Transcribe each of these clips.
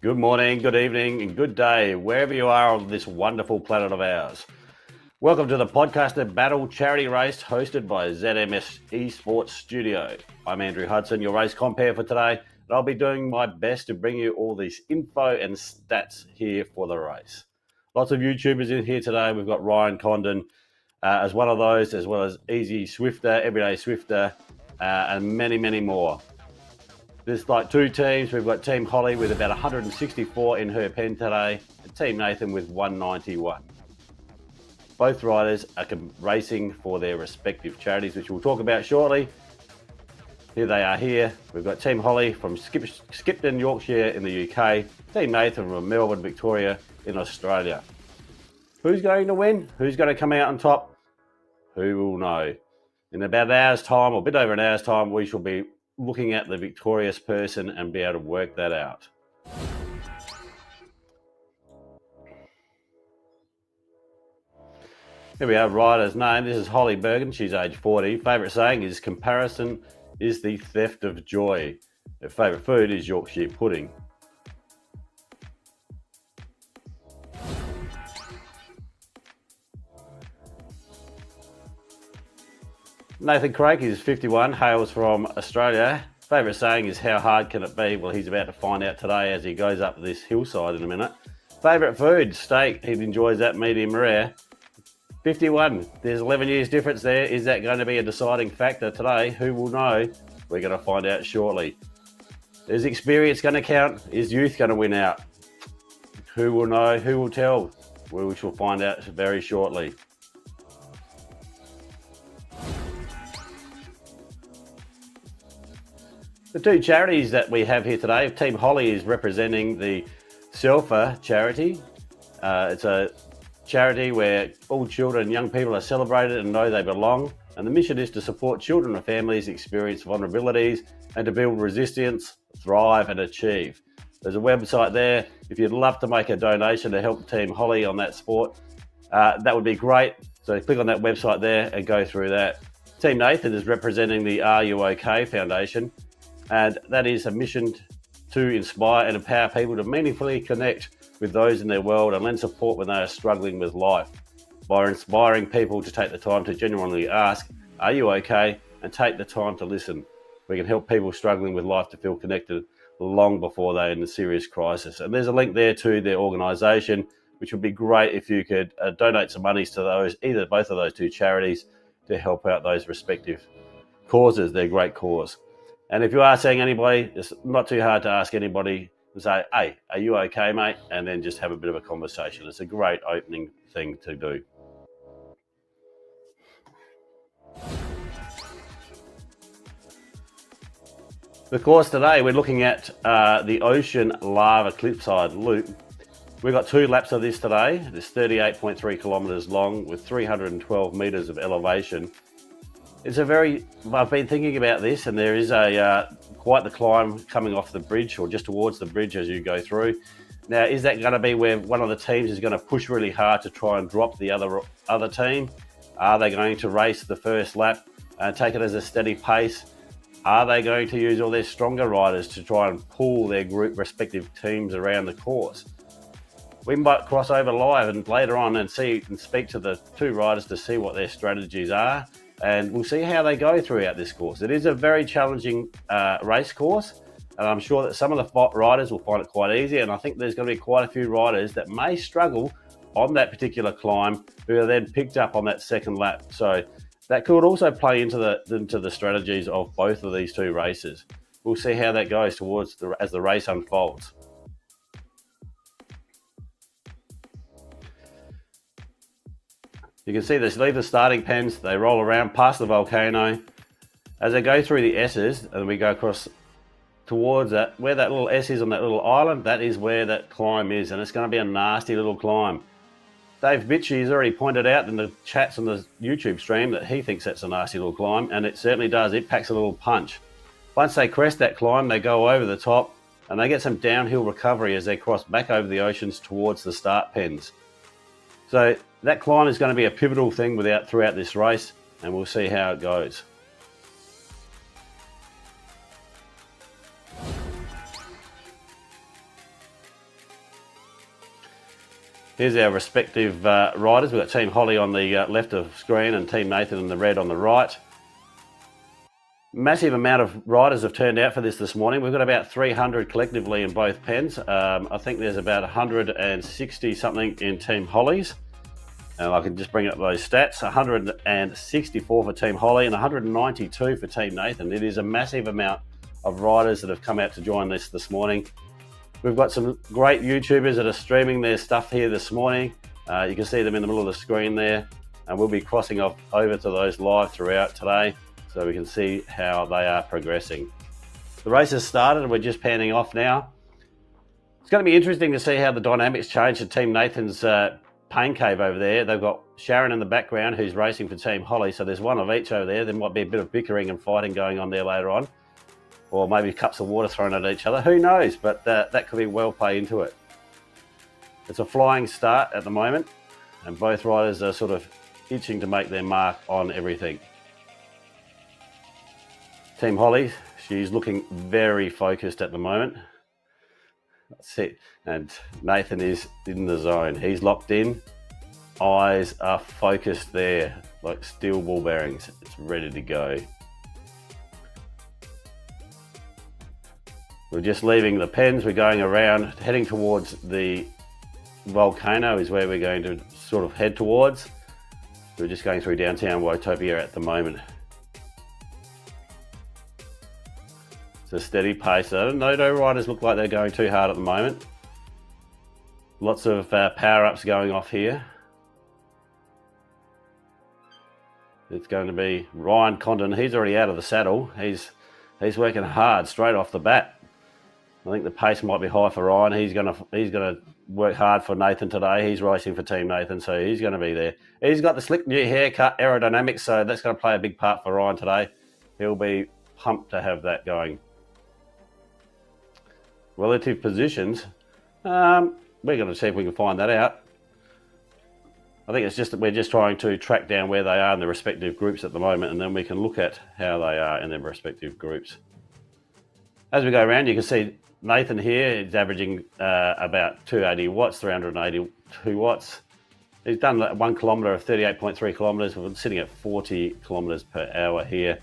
Good morning, good evening, and good day, wherever you are on this wonderful planet of ours. Welcome to the Podcaster Battle Charity Race hosted by ZMS Esports Studio. I'm Andrew Hudson, your race compere for today, and I'll be doing my best to bring you all this info and stats here for the race. Lots of YouTubers in here today. We've got Ryan Condon as one of those, as well as Easy Swifter, Everyday Swifter, and many, many more. There's like two teams. We've got Team Hollie with about 164 in her pen today, and Team Nathan with 191. Both riders are racing for their respective charities, which we'll talk about shortly. Here they are here. We've got Team Hollie from Skipton, Yorkshire in the UK, Team Nathan from Melbourne, Victoria in Australia. Who's going to win? Who's going to come out on top? Who will know? In about an hour's time, or a bit over an hour's time, we shall be looking at the victorious person and be able to work that out. Here we have rider's name. This is Holly Bergen. She's age 40. Favourite saying is comparison is the theft of joy. Her favourite food is Yorkshire pudding. Nathan Craig is 51, hails from Australia. Favourite saying is how hard can it be? Well, he's about to find out today as he goes up this hillside in a minute. Favourite food, steak. He enjoys that medium rare. 51, there's 11 years difference there. Is that going to be a deciding factor today? Who will know? We're going to find out shortly. Is experience going to count? Is youth going to win out? Who will know? Who will tell? We shall find out very shortly. The two charities that we have here today, Team Hollie is representing the Selfa charity. It's a charity where all children and young people are celebrated and know they belong. And the mission is to support children and families experience vulnerabilities and to build resilience, thrive and achieve. There's a website there. If you'd love to make a donation to help Team Hollie on that sport, that would be great. So click on that website there and go through that. Team Nathan is representing the Are You OK Foundation. And that is a mission to inspire and empower people to meaningfully connect with those in their world and lend support when they are struggling with life by inspiring people to take the time to genuinely ask, are you okay? And take the time to listen. We can help people struggling with life to feel connected long before they're in a serious crisis. And there's a link there to their organisation, which would be great if you could donate some monies to those, either both of those two charities, to help out those respective causes. They're a great cause. And if you are seeing anybody, it's not too hard to ask anybody and say, hey, are you okay, mate? And then just have a bit of a conversation. It's a great opening thing to do. The course today, we're looking at the Ocean Lava Cliffside Loop. We've got 2 laps of this today. It's 38.3 kilometres long with 312 metres of elevation. It's I've been thinking about this, and there is quite the climb coming off the bridge or just towards the bridge as you go through. Now, is that going to be where one of the teams is going to push really hard to try and drop the other team? Are they going to race the first lap and take it as a steady pace? Are they going to use all their stronger riders to try and pull their group respective teams around the course? We might cross over live and later on and speak to the two riders to see what their strategies are. And we'll see how they go throughout this course. It is a very challenging race course, and I'm sure that some of the riders will find it quite easy, and I think there's going to be quite a few riders that may struggle on that particular climb who are then picked up on that second lap. So that could also play into the strategies of both of these two races. We'll see how that goes as the race unfolds. You can see they leave the starting pens, they roll around past the volcano. As they go through the S's, and we go across towards that, where that little S is on that little island, that is where that climb is, and it's going to be a nasty little climb. Dave Bitchie has already pointed out in the chats on the YouTube stream that he thinks that's a nasty little climb, and it certainly does. It packs a little punch. Once they crest that climb, they go over the top, and they get some downhill recovery as they cross back over the oceans towards the start pens. So that climb is going to be a pivotal thing throughout this race, and we'll see how it goes. Here's our respective riders. We've got Team Hollie on the left of screen and Team Nathan in the red on the right. Massive amount of riders have turned out for this morning. We've got about 300 collectively in both pens. I think there's about 160 something in Team Hollie's. And I can just bring up those stats. 164 for Team Hollie and 192 for Team Nathan. It is a massive amount of riders that have come out to join this morning. We've got some great YouTubers that are streaming their stuff here this morning. You can see them in the middle of the screen there, and we'll be crossing off over to those live throughout today so we can see how they are progressing. The race has started and we're just panning off now. It's going to be interesting to see how the dynamics change at Team Nathan's pain cave over there. They've got Sharon in the background who's racing for Team Hollie, so there's one of each over there. There might be a bit of bickering and fighting going on there later on, or maybe cups of water thrown at each other. Who knows? But that could be well play into it. It's a flying start at the moment, and both riders are sort of itching to make their mark on everything. Team Hollie, she's looking very focused at the moment. That's it. And Nathan is in the zone. He's locked in. Eyes are focused there, like steel ball bearings. It's ready to go. We're just leaving the pens. We're going around, heading towards the volcano is where we're going to sort of head towards. We're just going through downtown Wotopia at the moment. It's a steady pace. No riders look like they're going too hard at the moment. Lots of power-ups going off here. It's going to be Ryan Condon. He's already out of the saddle. He's working hard straight off the bat. I think the pace might be high for Ryan. He's gonna work hard for Nathan today. He's racing for Team Nathan, so he's going to be there. He's got the slick new haircut, aerodynamics, so that's going to play a big part for Ryan today. He'll be pumped to have that going. Relative positions. We're going to see if we can find that out. I think it's just that we're just trying to track down where they are in the respective groups at the moment, and then we can look at how they are in their respective groups. As we go around, you can see Nathan here is averaging about 280 watts, 382 watts. He's done 1 kilometre of 38.3 kilometres. We're sitting at 40 kilometres per hour here,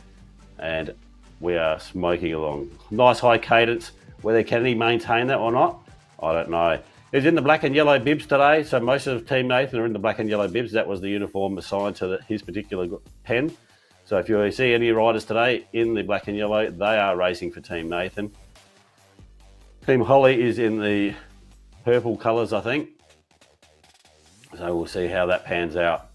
and we are smoking along. Nice high cadence. Whether can he maintain that or not, I don't know. He's in the black and yellow bibs today, so most of Team Nathan are in the black and yellow bibs. That was the uniform assigned to his particular pen. So if you see any riders today in the black and yellow, they are racing for Team Nathan. Team Hollie is in the purple colours, I think. So we'll see how that pans out.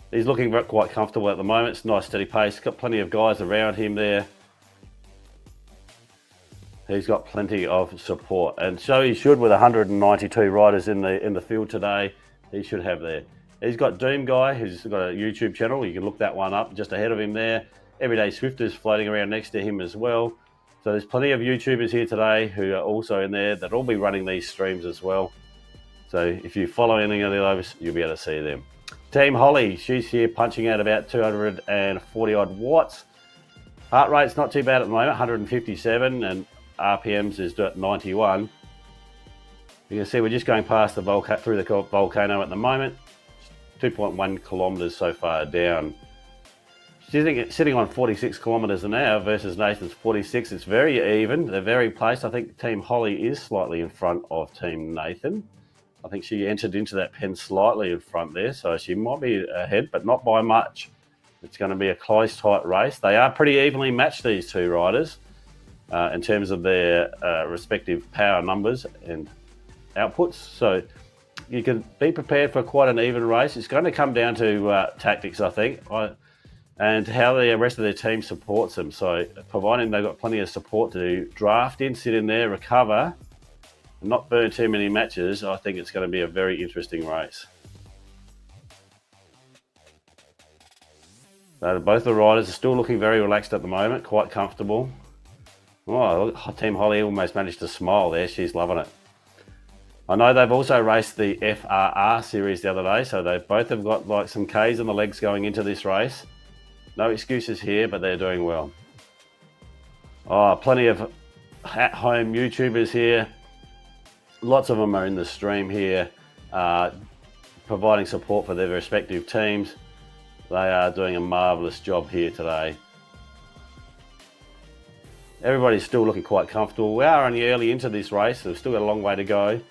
He's looking quite comfortable at the moment. It's a nice steady pace. Got plenty of guys around him there. He's got plenty of support, and so he should with 192 riders in the field today. He should have there. He's got Doom Guy, who's got a YouTube channel. You can look that one up just ahead of him there. Everyday Swifters floating around next to him as well. So there's plenty of YouTubers here today who are also in there that will be running these streams as well. So if you follow any of those, you'll be able to see them. Team Hollie, she's here punching out about 240 odd watts. Heart rate's not too bad at the moment, 157, and RPMs is at 91. You can see we're just going past the through the volcano at the moment. 2.1 kilometres so far down. Sitting on 46 kilometres an hour versus Nathan's 46. It's very even. They're very placed. I think Team Hollie is slightly in front of Team Nathan. I think she entered into that pen slightly in front there, so she might be ahead, but not by much. It's going to be a close, tight race. They are pretty evenly matched, these two riders, in terms of their respective power numbers and outputs. So you can be prepared for quite an even race. It's going to come down to tactics, I think, and how the rest of their team supports them. So providing they've got plenty of support to draft in, sit in there, recover, and not burn too many matches, I think it's going to be a very interesting race. So both the riders are still looking very relaxed at the moment, quite comfortable. Oh, Team Hollie almost managed to smile there. She's loving it. I know they've also raced the FRR series the other day, so they both have got like some Ks in the legs going into this race. No excuses here, but they're doing well. Oh, plenty of at-home YouTubers here. Lots of them are in the stream here, providing support for their respective teams. They are doing a marvellous job here today. Everybody's still looking quite comfortable. We are only early into this race, so we've still got a long way to go.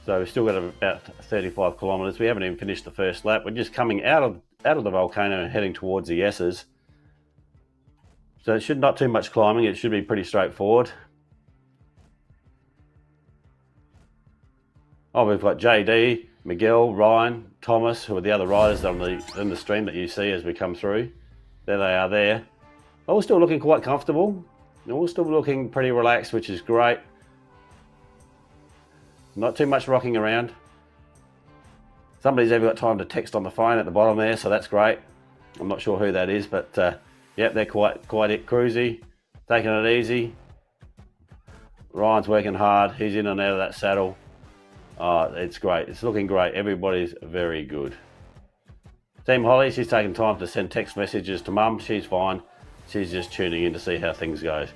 So we've still got about 35 kilometres. We haven't even finished the first lap. We're just coming out of the volcano and heading towards the S's. So it should not too much climbing. It should be pretty straightforward. Oh, we've got JD, Miguel, Ryan, Thomas, who are the other riders in the stream that you see as we come through. There they are there. All still looking quite comfortable. All still looking pretty relaxed, which is great. Not too much rocking around. Somebody's even got time to text on the phone at the bottom there, so that's great. I'm not sure who that is, but yep, they're quite cruisy, taking it easy. Ryan's working hard. He's in and out of that saddle. It's great. It's looking great. Everybody's very good. Team Hollie, she's taking time to send text messages to Mum. She's fine. She's just tuning in to see how things go.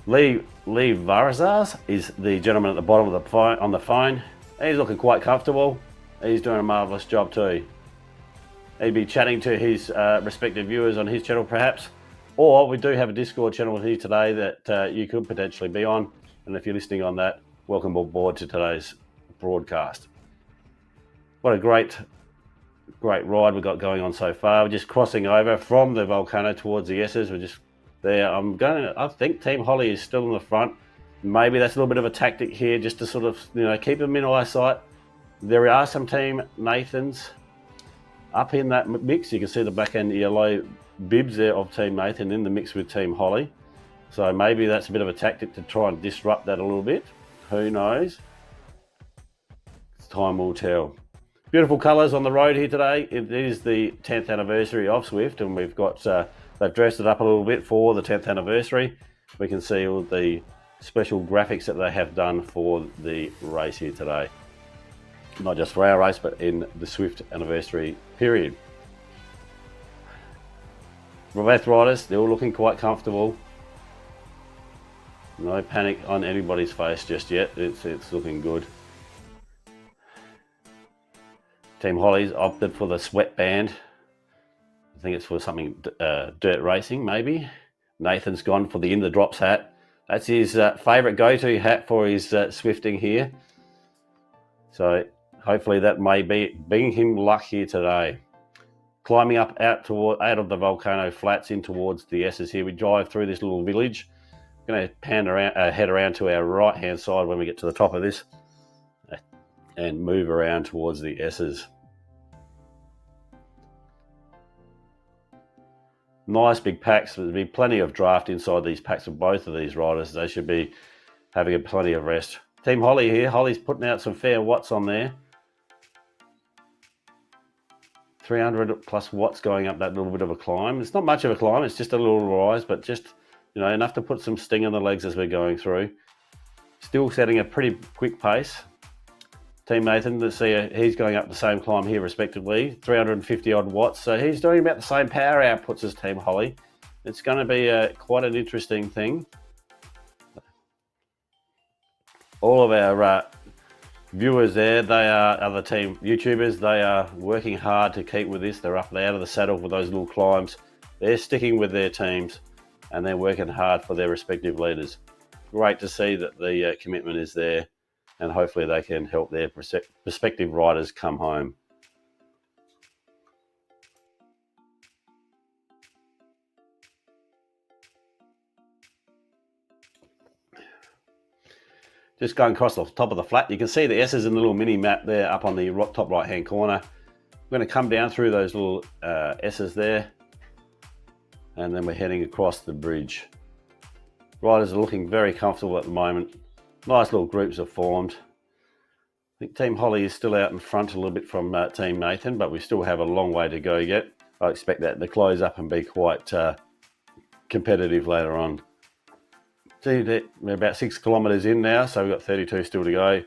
Lee Varazars is the gentleman at the bottom of the phone on the phone. He's looking quite comfortable. He's doing a marvellous job too. He'd be chatting to his respective viewers on his channel perhaps. Or we do have a Discord channel here today that you could potentially be on. And if you're listening on that, welcome aboard to today's broadcast. What a great ride we've got going on so far. We're just crossing over from the volcano towards the S's. We're just there. I think Team Hollie is still in the front. Maybe that's a little bit of a tactic here just to sort of, keep them in eyesight. There are some Team Nathans up in that mix. You can see the black and yellow bibs there of Team Nathan in the mix with Team Hollie. So maybe that's a bit of a tactic to try and disrupt that a little bit. Who knows? Time will tell. Beautiful colours on the road here today. It is the 10th anniversary of Swift, and we've got they've dressed it up a little bit for the 10th anniversary. We can see all the special graphics that they have done for the race here today. Not just for our race, but in the Swift anniversary period. Both riders, they're all looking quite comfortable. No panic on anybody's face just yet. It's looking good. Team Hollie's opted for the sweatband. I think it's for something dirt racing, maybe. Nathan's gone for the In the Drops hat. That's his favourite go-to hat for his swifting here. So hopefully that may be bringing him luck here today. Climbing up out of the volcano flats in towards the S's here. We drive through this little village. Going to pan around, head around to our right hand side when we get to the top of this and move around towards the S's. Nice big packs. There'll be plenty of draft inside these packs of both of these riders. They should be having plenty of rest. Team Hollie here. Hollie's putting out some fair watts on there. 300 plus watts going up that little bit of a climb. It's not much of a climb. It's just a little rise, but just enough to put some sting in the legs as we're going through. Still setting a pretty quick pace. Team Nathan, let's see, he's going up the same climb here respectively, 350 odd watts. So he's doing about the same power outputs as Team Hollie. It's going to be quite an interesting thing. All of our viewers there, they are other team YouTubers. They are working hard to keep with this. They're up and out of the saddle with those little climbs. They're sticking with their teams and they're working hard for their respective leaders. Great to see that the commitment is there, and hopefully they can help their prospective riders come home. Just going across the top of the flat, you can see the S's in the little mini map there up on the top right hand corner. We're going to come down through those little S's there, and then we're heading across the bridge. Riders are looking very comfortable at the moment. Nice little groups have formed. I think Team Hollie is still out in front a little bit from Team Nathan, but we still have a long way to go yet. I expect that to close up and be quite competitive later on. See, we're about 6 kilometres in now, so we've got 32 still to go.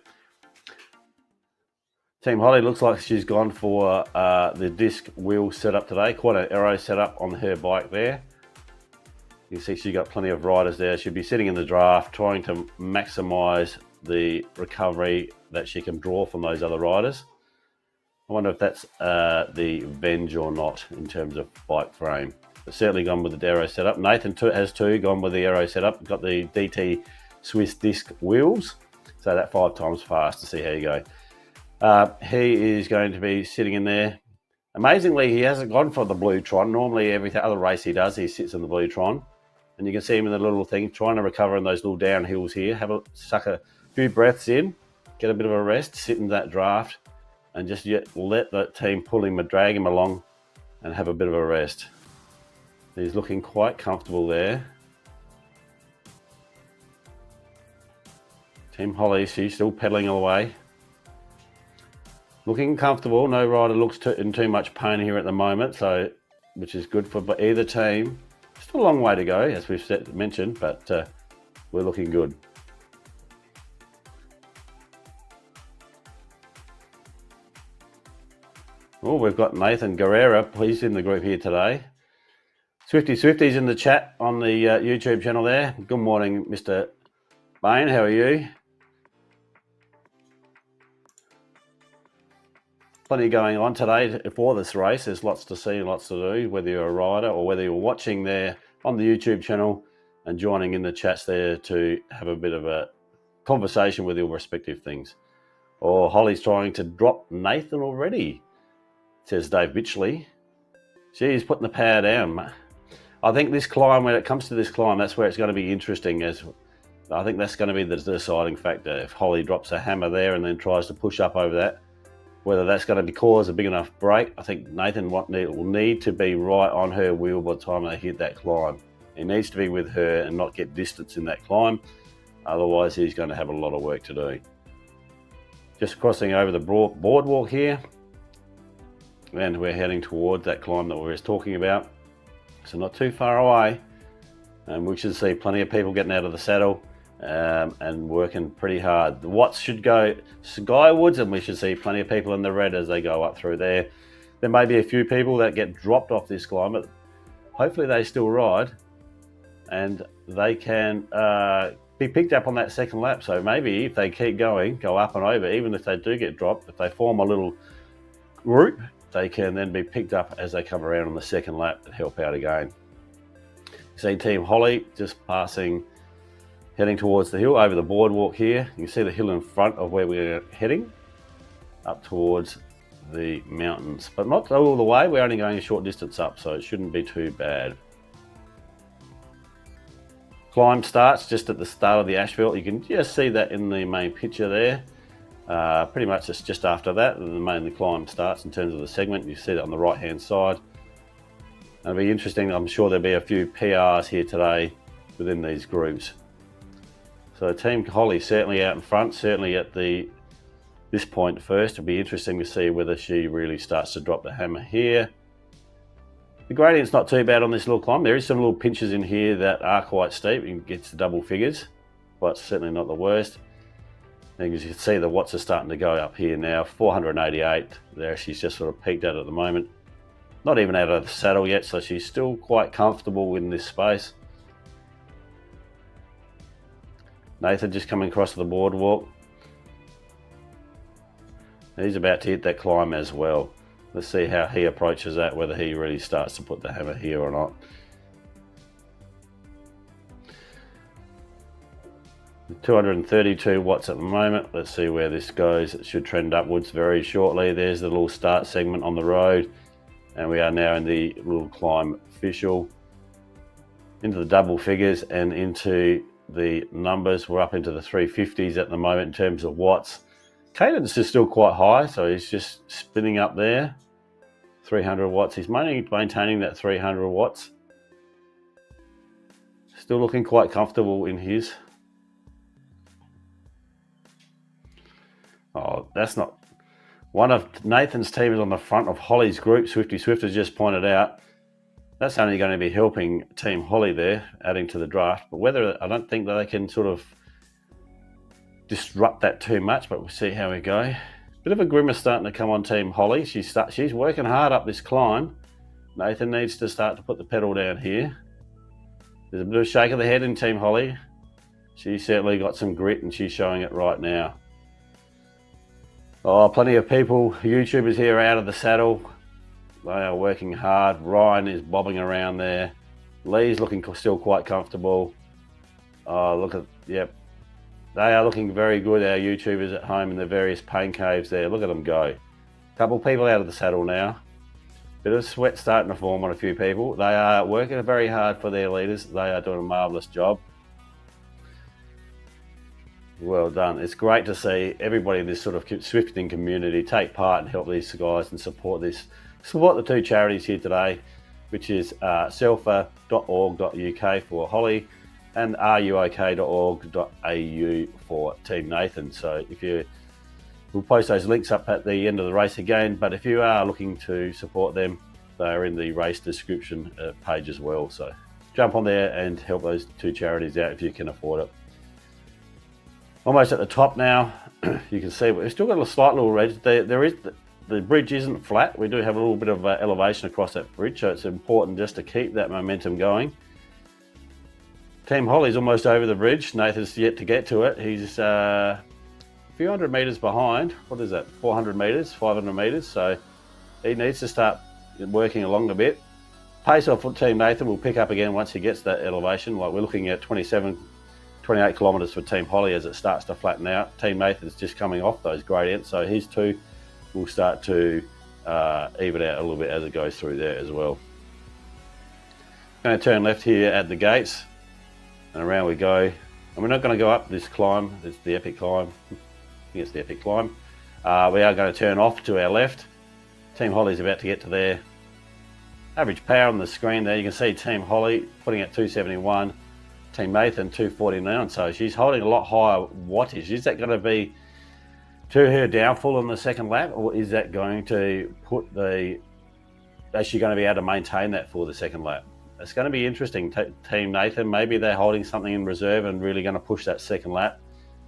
Team Hollie looks like she's gone for the disc wheel setup today. Quite an aero setup on her bike there. You can see she's got plenty of riders there. She'll be sitting in the draft, trying to maximise the recovery that she can draw from those other riders. I wonder if that's the Venge or not in terms of bike frame. But certainly gone with the aero setup. Nathan has too gone with the aero setup. Got the DT Swiss disc wheels. So that 5 times fast to see how you go. He is going to be sitting in there. Amazingly, he hasn't gone for the blue Tron. Normally, every other race he does, he sits in the blue Tron. And you can see him in the little thing, trying to recover in those little downhills here. Suck a few breaths in, get a bit of a rest, sit in that draft, and just let that team pull him and drag him along and have a bit of a rest. He's looking quite comfortable there. Team Hollie, she's still pedaling away. Looking comfortable. No rider looks in too much pain here at the moment, so which is good for either team. Still a long way to go, as we've mentioned, but we're looking good. Oh, we've got Nathan Guerrera. He's in the group here today. Swifty's in the chat on the YouTube channel there. Good morning, Mr. Bain. How are you? Plenty going on today for this race. There's lots to see and lots to do, whether you're a rider or whether you're watching there on the YouTube channel and joining in the chats there to have a bit of a conversation with your respective things. Or Hollie's trying to drop Nathan already, says Dave Bitchley. She's putting the power down. I think this climb, when it comes to this climb, that's where it's going to be interesting. I think that's going to be the deciding factor. If Hollie drops a hammer there and then tries to push up over that, whether that's going to cause a big enough break, I think Nathan will need to be right on her wheel by the time they hit that climb. He needs to be with her and not get distance in that climb. Otherwise, he's going to have a lot of work to do. Just crossing over the boardwalk here. And we're heading towards that climb that we were talking about. So not too far away. And we should see plenty of people getting out of the saddle and working pretty hard. The watts should go skywards, and we should see plenty of people in the red as they go up through there. There may be a few people that get dropped off this climb, but hopefully they still ride and they can be picked up on that second lap. So maybe if they keep going, go up and over, even if they do get dropped, if they form a little group, they can then be picked up as they come around on the second lap and help out again. See Team Hollie just passing, heading towards the hill over the boardwalk here. You can see the hill in front of where we're heading, up towards the mountains, but not all the way. We're only going a short distance up, so it shouldn't be too bad. Climb starts just at the start of the asphalt. You can just see that in the main picture there. Pretty much it's just after that the climb starts in terms of the segment. You see that on the right hand side. It'll be interesting. I'm sure there'll be a few PRs here today within these groups. So Team Hollie certainly out in front, certainly at this point first. It'll be interesting to see whether she really starts to drop the hammer here. The gradient's not too bad on this little climb. There is some little pinches in here that are quite steep. It gets to double figures, but certainly not the worst. And as you can see, the watts are starting to go up here now, 488. There she's just sort of peaked at the moment. Not even out of the saddle yet, so she's still quite comfortable in this space. Nathan just coming across the boardwalk. He's about to hit that climb as well. Let's see how he approaches that, whether he really starts to put the hammer here or not. 232 watts at the moment. Let's see where this goes. It should trend upwards very shortly. There's the little start segment on the road, and we are now in the little climb official, into the double figures and into the numbers. We're up into the 350s at the moment in terms of watts. Cadence is still quite high, so he's just spinning up there. 300 watts. He's maintaining that 300 watts. Still looking quite comfortable in his. Oh, that's not... One of Nathan's team is on the front of Hollie's group. Swifty Swift has just pointed out. That's only going to be helping Team Hollie there, adding to the draft. But whether, I don't think that they can sort of disrupt that too much, but we'll see how we go. Bit of a grimace starting to come on Team Hollie. She's working hard up this climb. Nathan needs to start to put the pedal down here. There's a bit of a shake of the head in Team Hollie. She's certainly got some grit and she's showing it right now. Oh, plenty of people, YouTubers here out of the saddle. They are working hard. Ryan is bobbing around there. Lee's looking still quite comfortable. Oh, look at, yep. They are looking very good, our YouTubers at home in the various pain caves there. Look at them go. Couple people out of the saddle now. Bit of sweat starting to form on a few people. They are working very hard for their leaders. They are doing a marvellous job. Well done. It's great to see everybody in this sort of swifting community take part and help these guys and support the two charities here today, which is selfa.org.uk for Hollie and ruok.org.au for Team Nathan. So we'll post those links up at the end of the race again, but if you are looking to support them, they are in the race description page as well. So jump on there and help those two charities out if you can afford it. Almost at the top now, you can see we've still got a slight little ridge. The bridge isn't flat. We do have a little bit of elevation across that bridge, so it's important just to keep that momentum going. Team Hollie's almost over the bridge. Nathan's yet to get to it. He's a few hundred metres behind. What is that, 400 metres, 500 metres? So he needs to start working along a bit. Pace off for Team Nathan will pick up again once he gets that elevation. Like we're looking at 28 kilometres for Team Hollie as it starts to flatten out. Team Nathan's just coming off those gradients, so his two will start to even out a little bit as it goes through there as well. Going to turn left here at the gates, and around we go. And we're not going to go up this climb. It's the epic climb. I think it's the epic climb. We are going to turn off to our left. Team Hollie's about to get to there. Average power on the screen there. You can see Team Hollie putting at 271. Team Nathan 249, so she's holding a lot higher wattage. Is that going to be to her downfall in the second lap, or is that going to is she going to be able to maintain that for the second lap? It's going to be interesting. Team Nathan, maybe they're holding something in reserve and really going to push that second lap,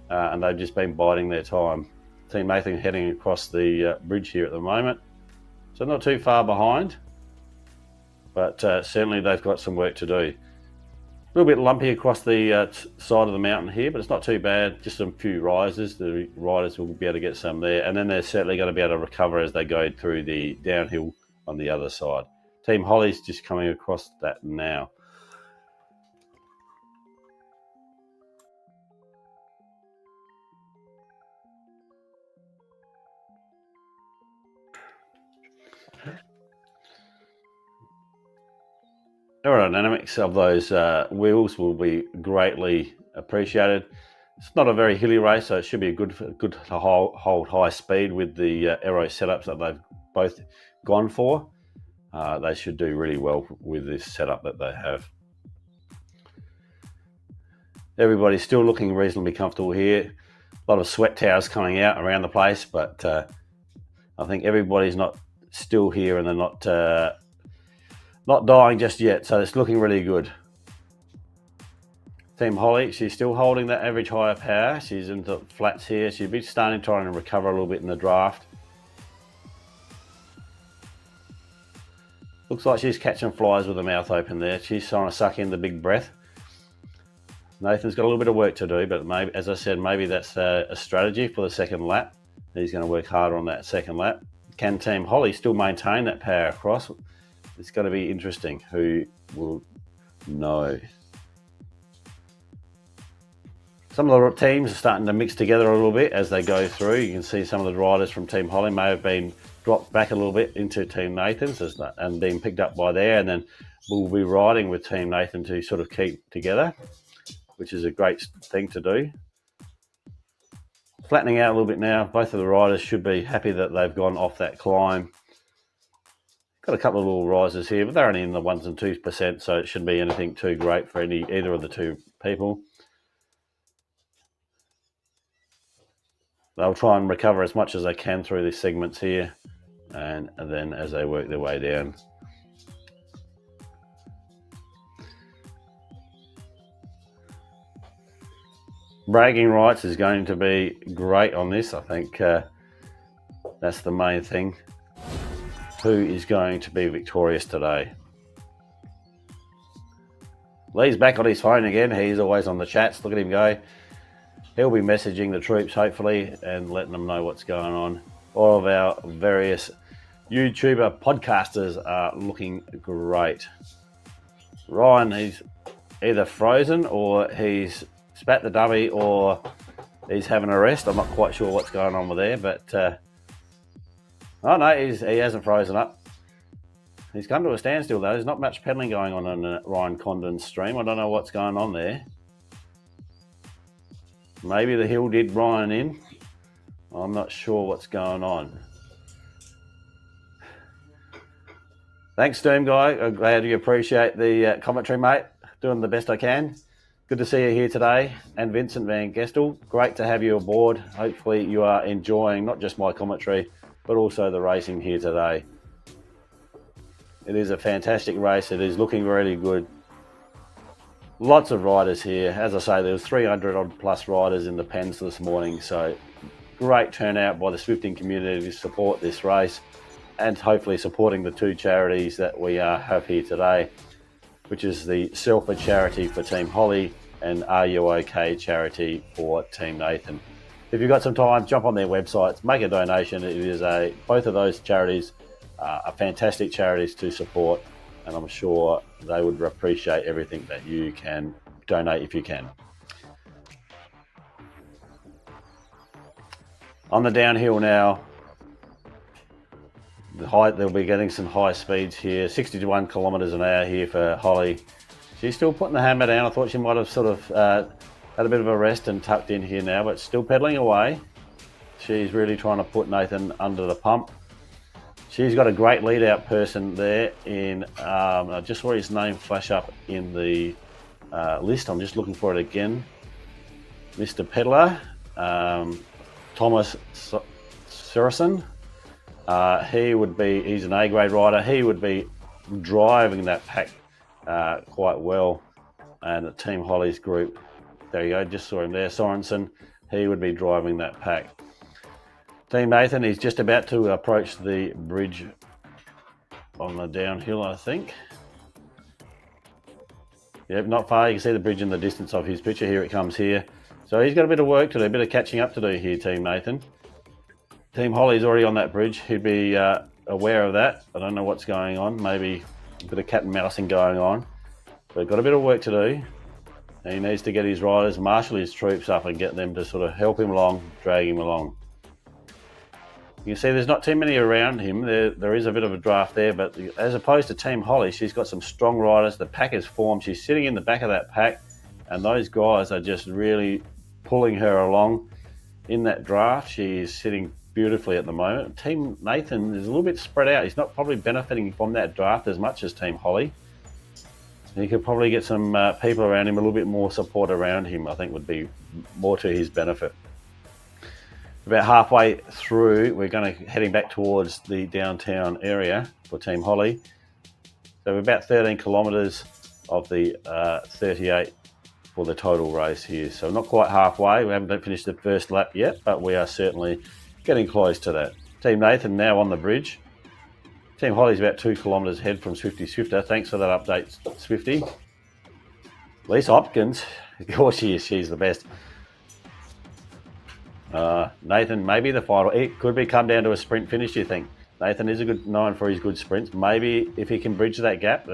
and they've just been biding their time. Team Nathan heading across the bridge here at the moment, so not too far behind, but certainly they've got some work to do. A little bit lumpy across the side of the mountain here, but it's not too bad. Just a few rises. The riders will be able to get some there, and then they're certainly going to be able to recover as they go through the downhill on the other side. Team Hollie's just coming across that now. Aerodynamics of those wheels will be greatly appreciated. It's not a very hilly race, so it should be good to hold high speed with the aero setups that they've both gone for. They should do really well with this setup that they have. Everybody's still looking reasonably comfortable here. A lot of sweat towels coming out around the place, but I think everybody's not still here and they're not dying just yet, so it's looking really good. Team Hollie, she's still holding that average higher power. She's into flats here. She'll be starting trying to recover a little bit in the draft. Looks like she's catching flies with her mouth open there. She's trying to suck in the big breath. Nathan's got a little bit of work to do, but maybe, as I said, maybe that's a strategy for the second lap. He's going to work harder on that second lap. Can Team Hollie still maintain that power across? It's going to be interesting. Who will know? Some of the teams are starting to mix together a little bit as they go through. You can see some of the riders from Team Hollie may have been dropped back a little bit into Team Nathan's and being picked up by there, and then we'll be riding with Team Nathan to sort of keep together, which is a great thing to do. Flattening out a little bit now. Both of the riders should be happy that they've gone off that climb. Got a couple of little rises here, but they're only in the 1% and 2%, so it shouldn't be anything too great for either of the two people. They'll try and recover as much as they can through these segments here, and then as they work their way down. Bragging rights is going to be great on this. I think that's the main thing. Who is going to be victorious today? Lee's back on his phone again. He's always on the chats. Look at him go. He'll be messaging the troops, hopefully, and letting them know what's going on. All of our various YouTuber podcasters are looking great. Ryan, he's either frozen or he's spat the dummy or he's having a rest. I'm not quite sure what's going on with there, but oh no, he hasn't frozen up. He's come to a standstill though. There's not much pedaling going on Ryan Condon's stream. I don't know what's going on there. Maybe the hill did Ryan in. I'm not sure what's going on. Thanks, Doom Guy. I'm glad you appreciate the commentary, mate. Doing the best I can. Good to see you here today. And Vincent Van Gestel, great to have you aboard. Hopefully you are enjoying not just my commentary, but also the racing here today. It is a fantastic race. It is looking really good. Lots of riders here. As I say, there was 300 odd plus riders in the pens this morning. So great turnout by the Swifting community to support this race and hopefully supporting the two charities that we have here today, which is the Selfa charity for Team Hollie and Are You OK charity for Team Nathan. If you've got some time, jump on their websites, make a donation. It is both of those charities are fantastic charities to support, and I'm sure they would appreciate everything that you can donate if you can. On the downhill now, they'll be getting some high speeds here, 61 kilometres an hour here for Hollie. She's still putting the hammer down. I thought she might have sort of had a bit of a rest and tucked in here now, but still pedaling away. She's really trying to put Nathan under the pump. She's got a great lead out person there in, I just saw his name flash up in the list. I'm just looking for it again. Mr. Peddler, Thomas Sirison. He's an A-grade rider. He would be driving that pack quite well. And the Team Hollie's group, there you go, just saw him there, Sorensen. He would be driving that pack. Team Nathan is just about to approach the bridge on the downhill, I think. Yep, not far. You can see the bridge in the distance of his picture. Here it comes here. So he's got a bit of work to do, a bit of catching up to do here, Team Nathan. Team Hollie's already on that bridge. He'd be aware of that. I don't know what's going on. Maybe a bit of cat and mousing going on. But got a bit of work to do. And he needs to get his riders, marshal his troops up and get them to sort of help him along, drag him along. You can see there's not too many around him. There is a bit of a draft there, but as opposed to Team Hollie, she's got some strong riders. The pack is formed. She's sitting in the back of that pack, and those guys are just really pulling her along in that draft. She's sitting beautifully at the moment. Team Nathan is a little bit spread out. He's not probably benefiting from that draft as much as Team Hollie. He could probably get some people around him, a little bit more support around him, I think would be more to his benefit. About halfway through, we're going to heading back towards the downtown area for Team Hollie. So we're about 13 kilometres of the 38 for the total race here. So not quite halfway. We haven't finished the first lap yet, but we are certainly getting close to that. Team Nathan now on the bridge. Team Hollie's about 2 kilometres ahead from Swifty Swifter. Thanks for that update, Swifty. Lisa Hopkins, of course she is. She's the best. Nathan, maybe the final. It could come down to a sprint finish, you think? Nathan is known for his good sprints. Maybe if he can bridge that gap,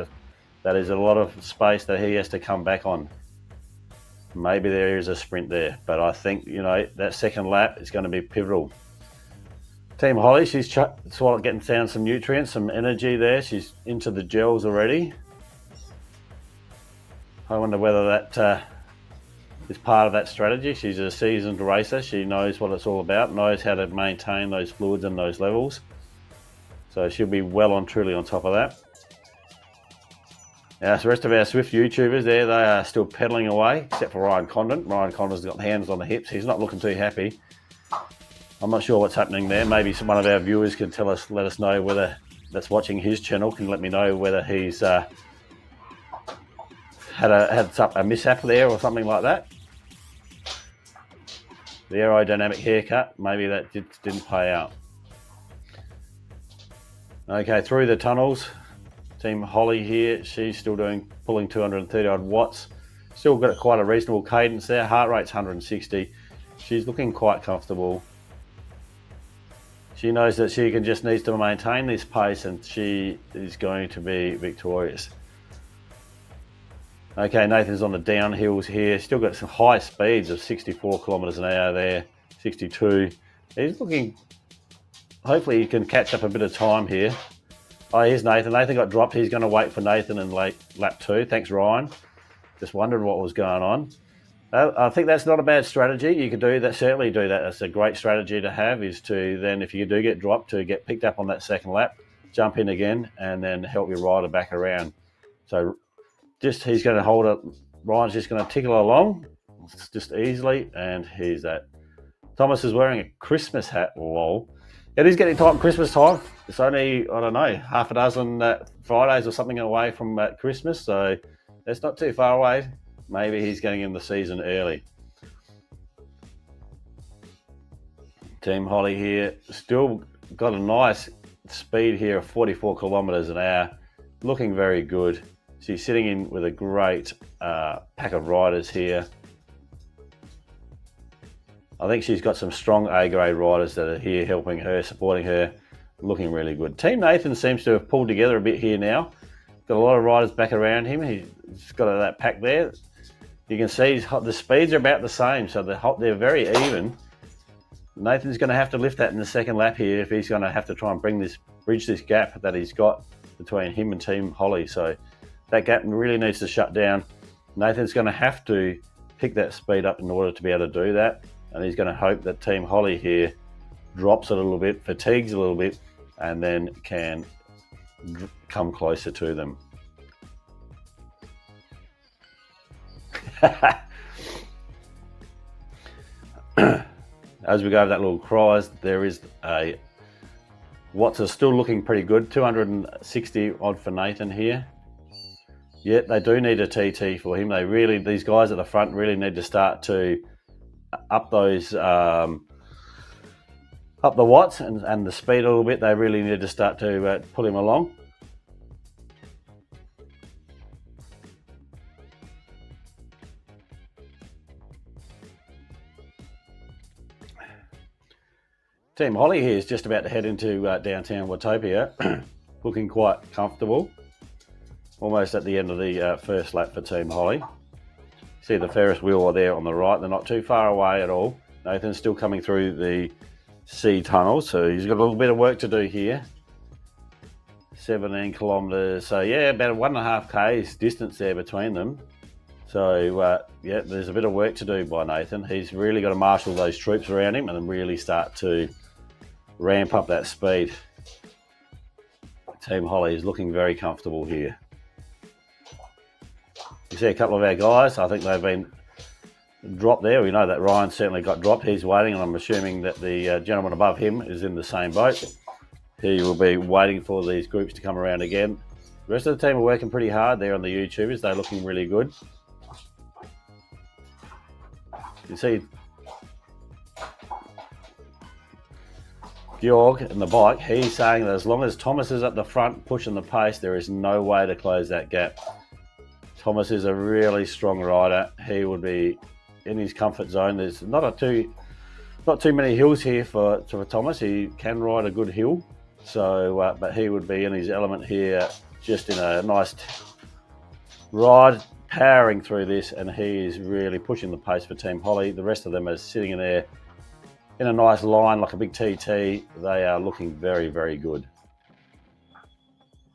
that is a lot of space that he has to come back on. Maybe there is a sprint there, but I think, that second lap is going to be pivotal. Team Hollie, she's sort of getting down some nutrients, some energy there. She's into the gels already. I wonder whether that is part of that strategy. She's a seasoned racer. She knows what it's all about, knows how to maintain those fluids and those levels. So she'll be well and truly on top of that. Now, the rest of our Swift YouTubers there, they are still pedaling away, except for Ryan Condon. Ryan Condon's got hands on the hips. He's not looking too happy. I'm not sure what's happening there. Maybe one of our viewers can let us know whether that's watching his channel can let me know whether he's had a mishap there or something like that. The aerodynamic haircut, maybe that didn't pay out. Okay, through the tunnels, Team Hollie here, she's still pulling 230 odd watts. Still got quite a reasonable cadence there. Heart rate's 160. She's looking quite comfortable. She knows that she just needs to maintain this pace and she is going to be victorious. Okay, Nathan's on the downhills here. Still got some high speeds of 64 kilometres an hour there, 62. He's looking, hopefully he can catch up a bit of time here. Oh, here's Nathan. Nathan got dropped. He's going to wait for Nathan in lap 2. Thanks, Ryan. Just wondered what was going on. I think that's not a bad strategy. You could do that, certainly do that. That's a great strategy to have, is to then, if you do get dropped, to get picked up on that second lap, jump in again, and then help your rider back around. So he's going to hold it. Ryan's just going to tickle along just easily, and here's that. Thomas is wearing a Christmas hat. Lol. It is getting time, Christmas time. It's only, I don't know, half a dozen Fridays or something away from Christmas, so it's not too far away. Maybe he's getting in the season early. Team Hollie here, still got a nice speed here of 44 kilometres an hour. Looking very good. She's sitting in with a great pack of riders here. I think she's got some strong A-grade riders that are here helping her, supporting her, looking really good. Team Nathan seems to have pulled together a bit here now. Got a lot of riders back around him. He's got that pack there. You can see the speeds are about the same, so they're very even. Nathan's going to have to lift that in the second lap here if he's going to have to try and bridge this gap that he's got between him and Team Hollie. So that gap really needs to shut down. Nathan's going to have to pick that speed up in order to be able to do that. And he's going to hope that Team Hollie here drops a little bit, fatigues a little bit, and then can come closer to them. As we go over that little cries, there is a watts are still looking pretty good. 260 odd for Nathan here. Yet they do need a TT for him. These guys at the front really need to start to up those up the watts and the speed a little bit. They really need to start to pull him along. Team Hollie here is just about to head into downtown Watopia, looking quite comfortable. Almost at the end of the first lap for Team Hollie. See the Ferris wheel there on the right. They're not too far away at all. Nathan's still coming through the C tunnel, so he's got a little bit of work to do here. 17 kilometres, so yeah, about 1.5 k's distance there between them. So yeah, there's a bit of work to do by Nathan. He's really got to marshal those troops around him and then really start to ramp up that speed. Team Hollie is looking very comfortable here. You see a couple of our guys, I think they've been dropped there. We know that Ryan certainly got dropped. He's waiting, and I'm assuming that the gentleman above him is in the same boat. He will be waiting for these groups to come around again. The rest of the team are working pretty hard there on the YouTubers. They're looking really good. You see Georg in the bike, he's saying that as long as Thomas is at the front pushing the pace, there is no way to close that gap. Thomas is a really strong rider. He would be in his comfort zone. There's not too many hills here for Thomas. He can ride a good hill, so but he would be in his element here, just in a nice ride, powering through this, and he is really pushing the pace for Team Hollie. The rest of them are sitting in there in a nice line like a big TT. They are looking very, very good.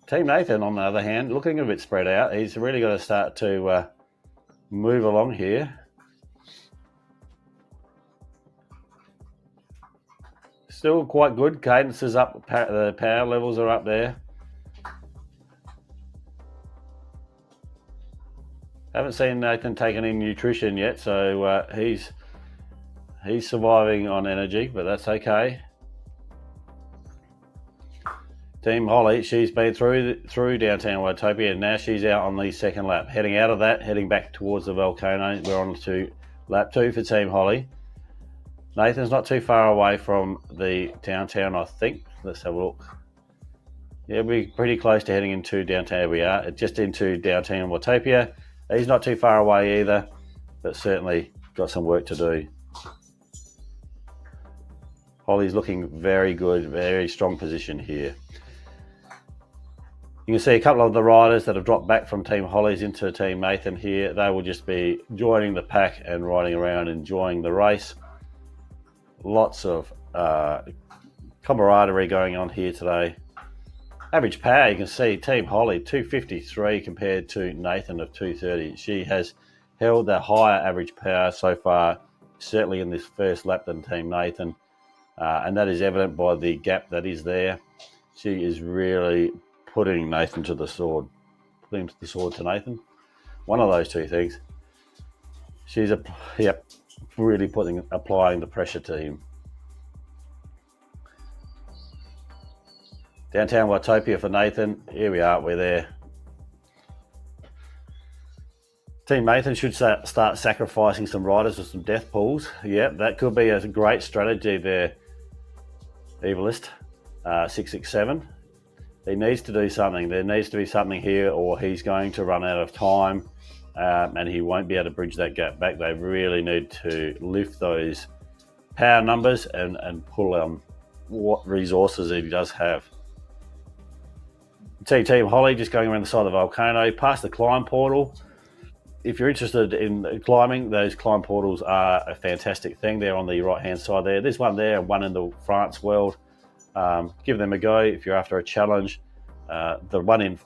Team Nathan, on the other hand, looking a bit spread out. He's really got to start to move along here. Still quite good. Cadence is up. The power levels are up there. Haven't seen Nathan take any nutrition yet, so he's surviving on energy, but that's okay. Team Hollie, she's been through downtown Watopia, and now she's out on the second lap. Heading out of that, heading back towards the volcano. We're on to lap 2 for Team Hollie. Nathan's not too far away from the downtown, I think. Let's have a look. Yeah, we're pretty close to heading into downtown. We are just into downtown Watopia. He's not too far away either, but certainly got some work to do. Hollie's looking very good, very strong position here. You can see a couple of the riders that have dropped back from Team Hollie's into Team Nathan here. They will just be joining the pack and riding around, enjoying the race. Lots of camaraderie going on here today. Average power, you can see Team Hollie 253 compared to Nathan of 230. She has held that higher average power so far, certainly in this first lap than Team Nathan. And that is evident by the gap that is there. She is really putting Nathan to the sword. Putting the sword to Nathan. One of those two things. She's really applying the pressure to him. Downtown Watopia for Nathan. Here we are, we're there. Team Nathan should start sacrificing some riders with some death pools. Yep, that could be a great strategy there, Evilist 667. He needs to do something. There needs to be something here, or he's going to run out of time and he won't be able to bridge that gap back. They really need to lift those power numbers and pull on what resources he does have. Team Hollie just going around the side of the volcano, past the climb portal. If you're interested in climbing, those climb portals are a fantastic thing. They're on the right hand side there. There's one there and one in the France world. Give them a go if you're after a challenge. The one in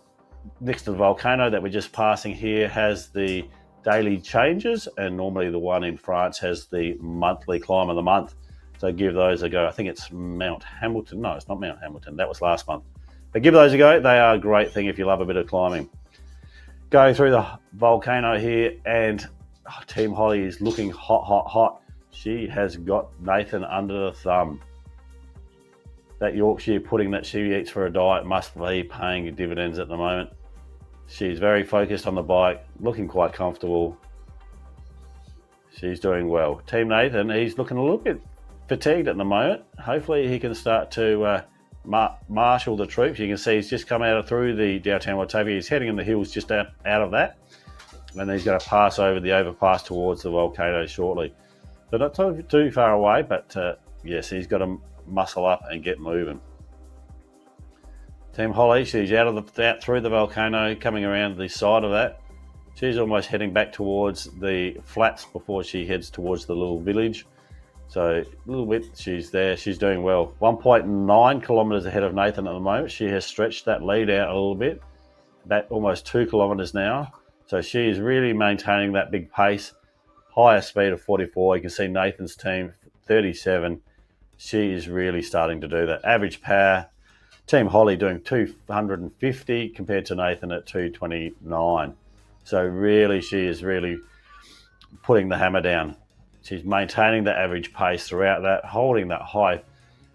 next to the volcano that we're just passing here has the daily changes, and normally the one in France has the monthly climb of the month. So give those a go. I think it's Mount Hamilton. No, it's not Mount Hamilton. That was last month. But give those a go. They are a great thing if you love a bit of climbing. Going through the volcano here, and Team Hollie is looking hot, hot, hot. She has got Nathan under the thumb. That Yorkshire pudding that she eats for a diet must be paying dividends at the moment. She's very focused on the bike, looking quite comfortable. She's doing well. Team Nathan, he's looking a little bit fatigued at the moment. Hopefully he can start to marshal the troops. You can see he's just come out through the downtown Watopia. He's heading in the hills just out of that. And then he's going to pass over the overpass towards the volcano shortly. So not too far away, but yes, he's got to muscle up and get moving. Team Hollie, she's out through the volcano, coming around the side of that. She's almost heading back towards the flats before she heads towards the little village. So a little bit, she's there, she's doing well. 1.9 kilometres ahead of Nathan at the moment. She has stretched that lead out a little bit, about almost 2 kilometres now. So she is really maintaining that big pace, higher speed of 44. You can see Nathan's team, 37. She is really starting to do that. Average power, Team Hollie doing 250 compared to Nathan at 229. So really, she is really putting the hammer down. She's maintaining the average pace throughout that, holding that high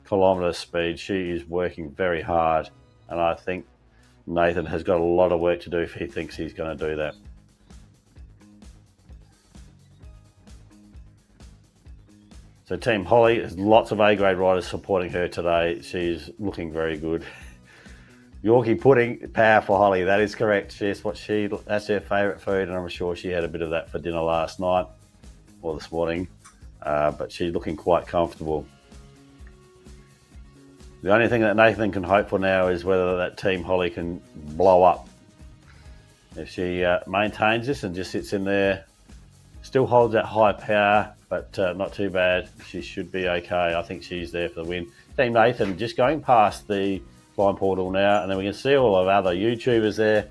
kilometre speed. She is working very hard. And I think Nathan has got a lot of work to do if he thinks he's going to do that. So Team Hollie, there's lots of A-grade riders supporting her today. She's looking very good. Yorkie pudding, power for Hollie. That is correct. That's her favourite food, and I'm sure she had a bit of that for dinner last night or this morning. But she's looking quite comfortable. The only thing that Nathan can hope for now is whether that Team Hollie can blow up. If she maintains this and just sits in there, still holds that high power, but not too bad. She should be okay. I think she's there for the win. Team Nathan just going past the climb portal now, and then we can see all of other YouTubers there.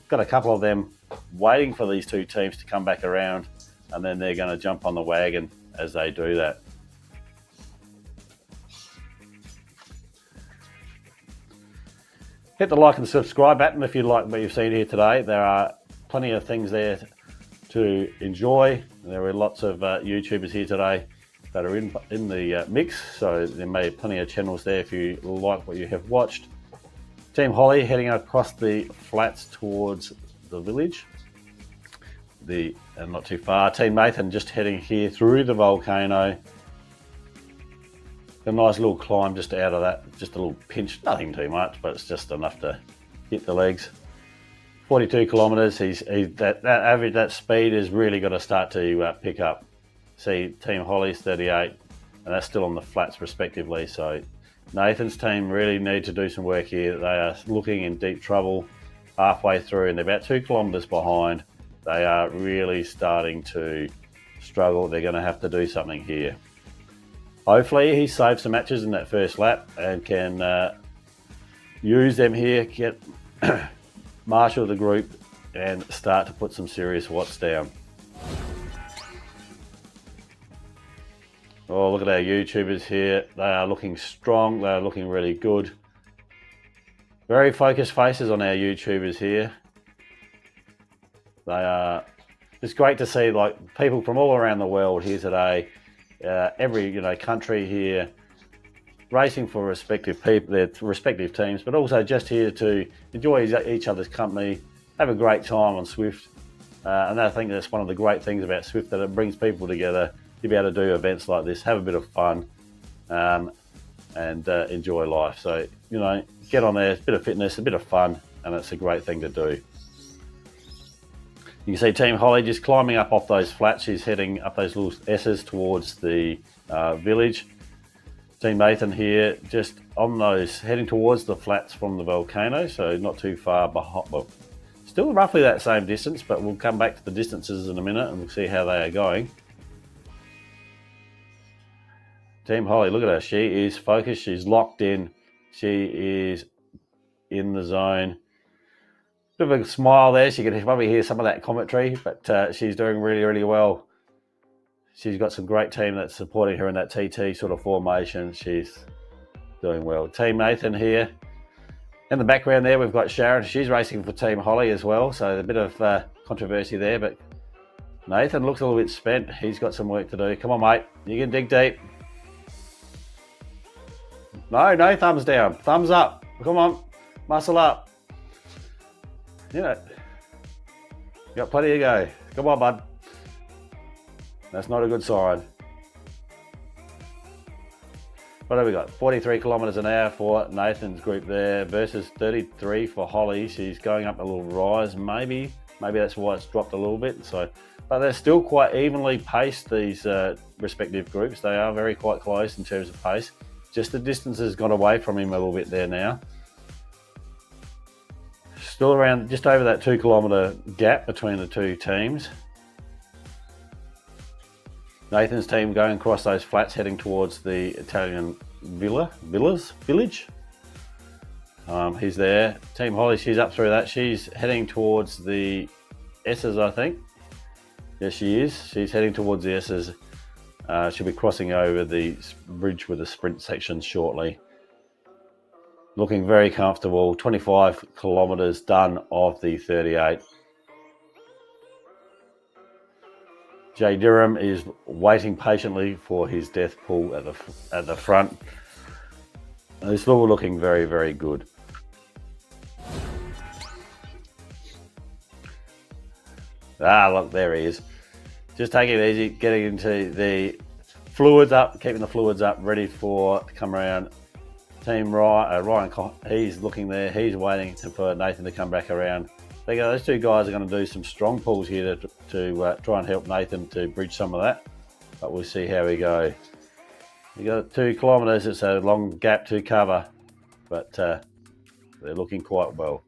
Got a couple of them waiting for these two teams to come back around, and then they're going to jump on the wagon as they do that. Hit the like and subscribe button if you like what you've seen here today. There are plenty of things there to enjoy. There are lots of YouTubers here today that are in the mix, so there may be plenty of channels there if you like what you have watched. Team Hollie heading across the flats towards the village, and not too far. Team Nathan just heading here through the volcano. A nice little climb just out of that, just a little pinch, nothing too much, but it's just enough to hit the legs. 42 kilometres, that average, that speed is really got to start to pick up. See, Team Hollie's 38, and that's still on the flats respectively, so Nathan's team really need to do some work here. They are looking in deep trouble halfway through, and they're about 2 kilometres behind. They are really starting to struggle. They're going to have to do something here. Hopefully he saves some matches in that first lap and can use them here, get marshal the group and start to put some serious watts down. Oh, look at our YouTubers here. They are looking strong. They are looking really good. Very focused faces on our YouTubers here. They are, it's great to see like people from all around the world here today. Every country here racing for respective people, their respective teams, but also just here to enjoy each other's company, have a great time on Swift. And I think that's one of the great things about Swift, that it brings people together to be able to do events like this, have a bit of fun, and enjoy life. So, get on there, a bit of fitness, a bit of fun, and it's a great thing to do. You can see Team Hollie just climbing up off those flats. She's heading up those little S's towards the village. Team Nathan here just on those, heading towards the flats from the volcano, so not too far behind. Well, still roughly that same distance, but we'll come back to the distances in a minute and we'll see how they are going. Team Hollie, look at her. She is focused. She's locked in. She is in the zone. Bit of a smile there. She can probably hear some of that commentary, but she's doing really, really well. She's got some great team that's supporting her in that TT sort of formation. She's doing well. Team Nathan here. In the background there, we've got Sharon. She's racing for Team Hollie as well, so a bit of controversy there, but Nathan looks a little bit spent. He's got some work to do. Come on, mate. You can dig deep. No thumbs down. Thumbs up. Come on. Muscle up. You got plenty to go. Come on, bud. That's not a good sign. What have we got? 43 kilometres an hour for Nathan's group there versus 33 for Hollie. She's going up a little rise, maybe that's why it's dropped a little bit. So, but they're still quite evenly paced, these respective groups. They are very quite close in terms of pace. Just the distance has gone away from him a little bit there now. Still around just over that 2 kilometre gap between the two teams. Nathan's team going across those flats, heading towards the Italian village. He's there. Team Hollie, she's up through that. She's heading towards the S's, I think. Yes, she is. She's heading towards the S's. She'll be crossing over the bridge with the sprint section shortly. Looking very comfortable. 25 kilometres done of the 38. Jay Durham is waiting patiently for his death pull at the front. It's all looking very, very good. Look, there he is. Just taking it easy, getting into the fluids up, keeping the fluids up, ready to come around. Team Ryan, he's looking there. He's waiting for Nathan to come back around. I think those two guys are going to do some strong pulls here to try and help Nathan to bridge some of that. But we'll see how we go. You got 2 kilometres. It's a long gap to cover, but they're looking quite well.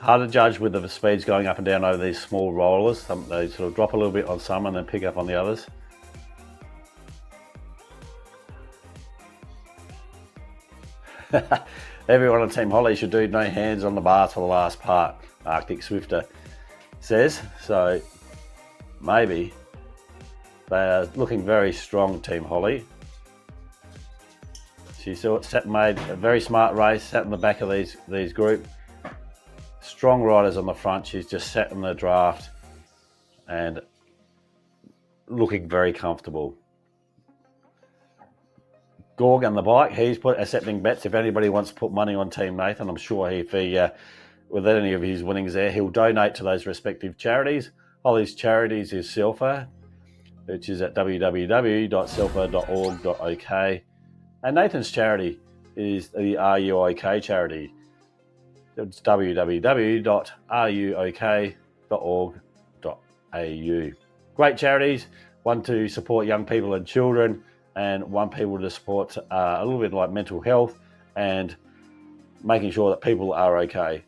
Hard to judge with the speeds going up and down over these small rollers. They sort of drop a little bit on some and then pick up on the others. Everyone on Team Hollie should do no hands on the bars for the last part, Arctic Swifter says. So maybe they are looking very strong, Team Hollie. She made a very smart race, sat in the back of these group. Strong riders on the front. She's just sat in the draft and looking very comfortable. Gorg on the bike, he's accepting bets. If anybody wants to put money on Team Nathan, I'm sure if he with any of his winnings there, he'll donate to those respective charities. Hollie's charities is Selfa, which is at www.selfa.org.uk. And Nathan's charity is the RUOK charity. It's www.ruok.org.au. Great charities, one to support young people and children, and one people to support a little bit like mental health and making sure that people are okay.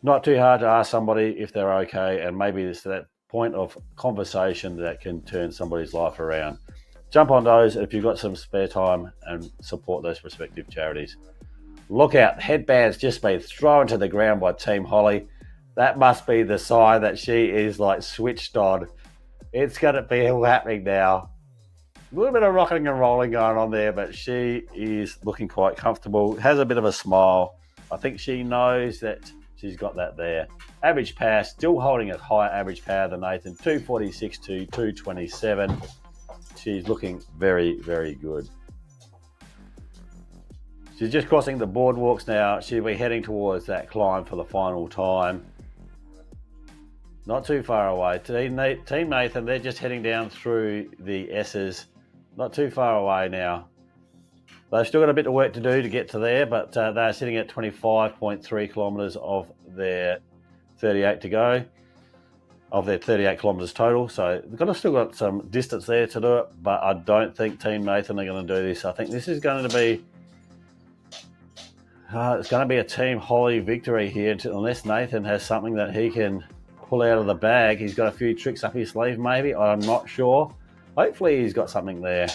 Not too hard to ask somebody if they're okay, and maybe it's that point of conversation that can turn somebody's life around. Jump on those if you've got some spare time and support those respective charities. Look out, headband's just been thrown to the ground by Team Hollie. That must be the sign that she is like switched on. It's going to be all happening now. A little bit of rocking and rolling going on there, but she is looking quite comfortable. Has a bit of a smile. I think she knows that she's got that there. Average power, still holding a higher average power than Nathan, 246 to 227. She's looking very, very good. She's just crossing the boardwalks now. She'll be heading towards that climb for the final time. Not too far away. Team Nathan, they're just heading down through the S's. Not too far away now. They've still got a bit of work to do to get to there, but they're sitting at 25.3 kilometres of their 38 to go, of their 38 kilometres total. So they've still got some distance there to do it, but I don't think Team Nathan are going to do this. I think this is going to be it's going to be a Team Hollie victory here, unless Nathan has something that he can pull out of the bag. He's got a few tricks up his sleeve, maybe. I'm not sure. Hopefully he's got something there.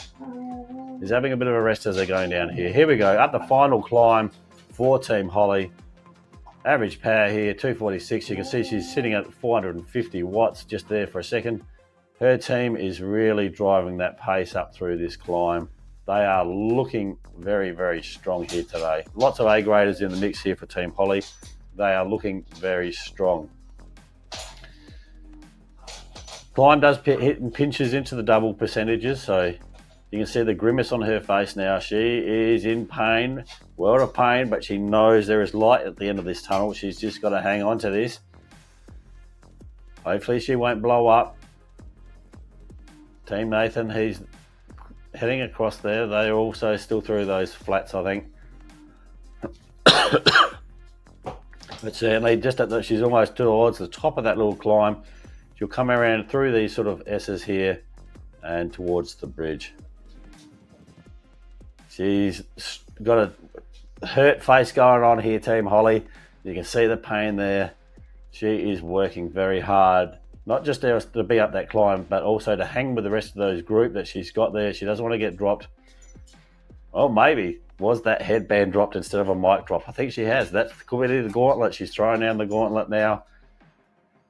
He's having a bit of a rest as they're going down here. Here we go, up the final climb for Team Hollie. Average power here, 246. You can see she's sitting at 450 watts just there for a second. Her team is really driving that pace up through this climb. They are looking very, very strong here today. Lots of A-graders in the mix here for Team Hollie. They are looking very strong. Climb does hit and pinches into the double percentages, so you can see the grimace on her face now. She is in pain, world of pain, but she knows there is light at the end of this tunnel. She's just got to hang on to this. Hopefully she won't blow up. Team Nathan, he's heading across there. They're also still through those flats, I think. But certainly just she's almost towards the top of that little climb. She'll come around through these sort of S's here and towards the bridge. She's got a hurt face going on here, Team Hollie. You can see the pain there. She is working very hard, not just to be up that climb, but also to hang with the rest of those group that she's got there. She doesn't want to get dropped. Oh, maybe. Was that headband dropped instead of a mic drop? I think she has. That could be the gauntlet. She's throwing down the gauntlet now.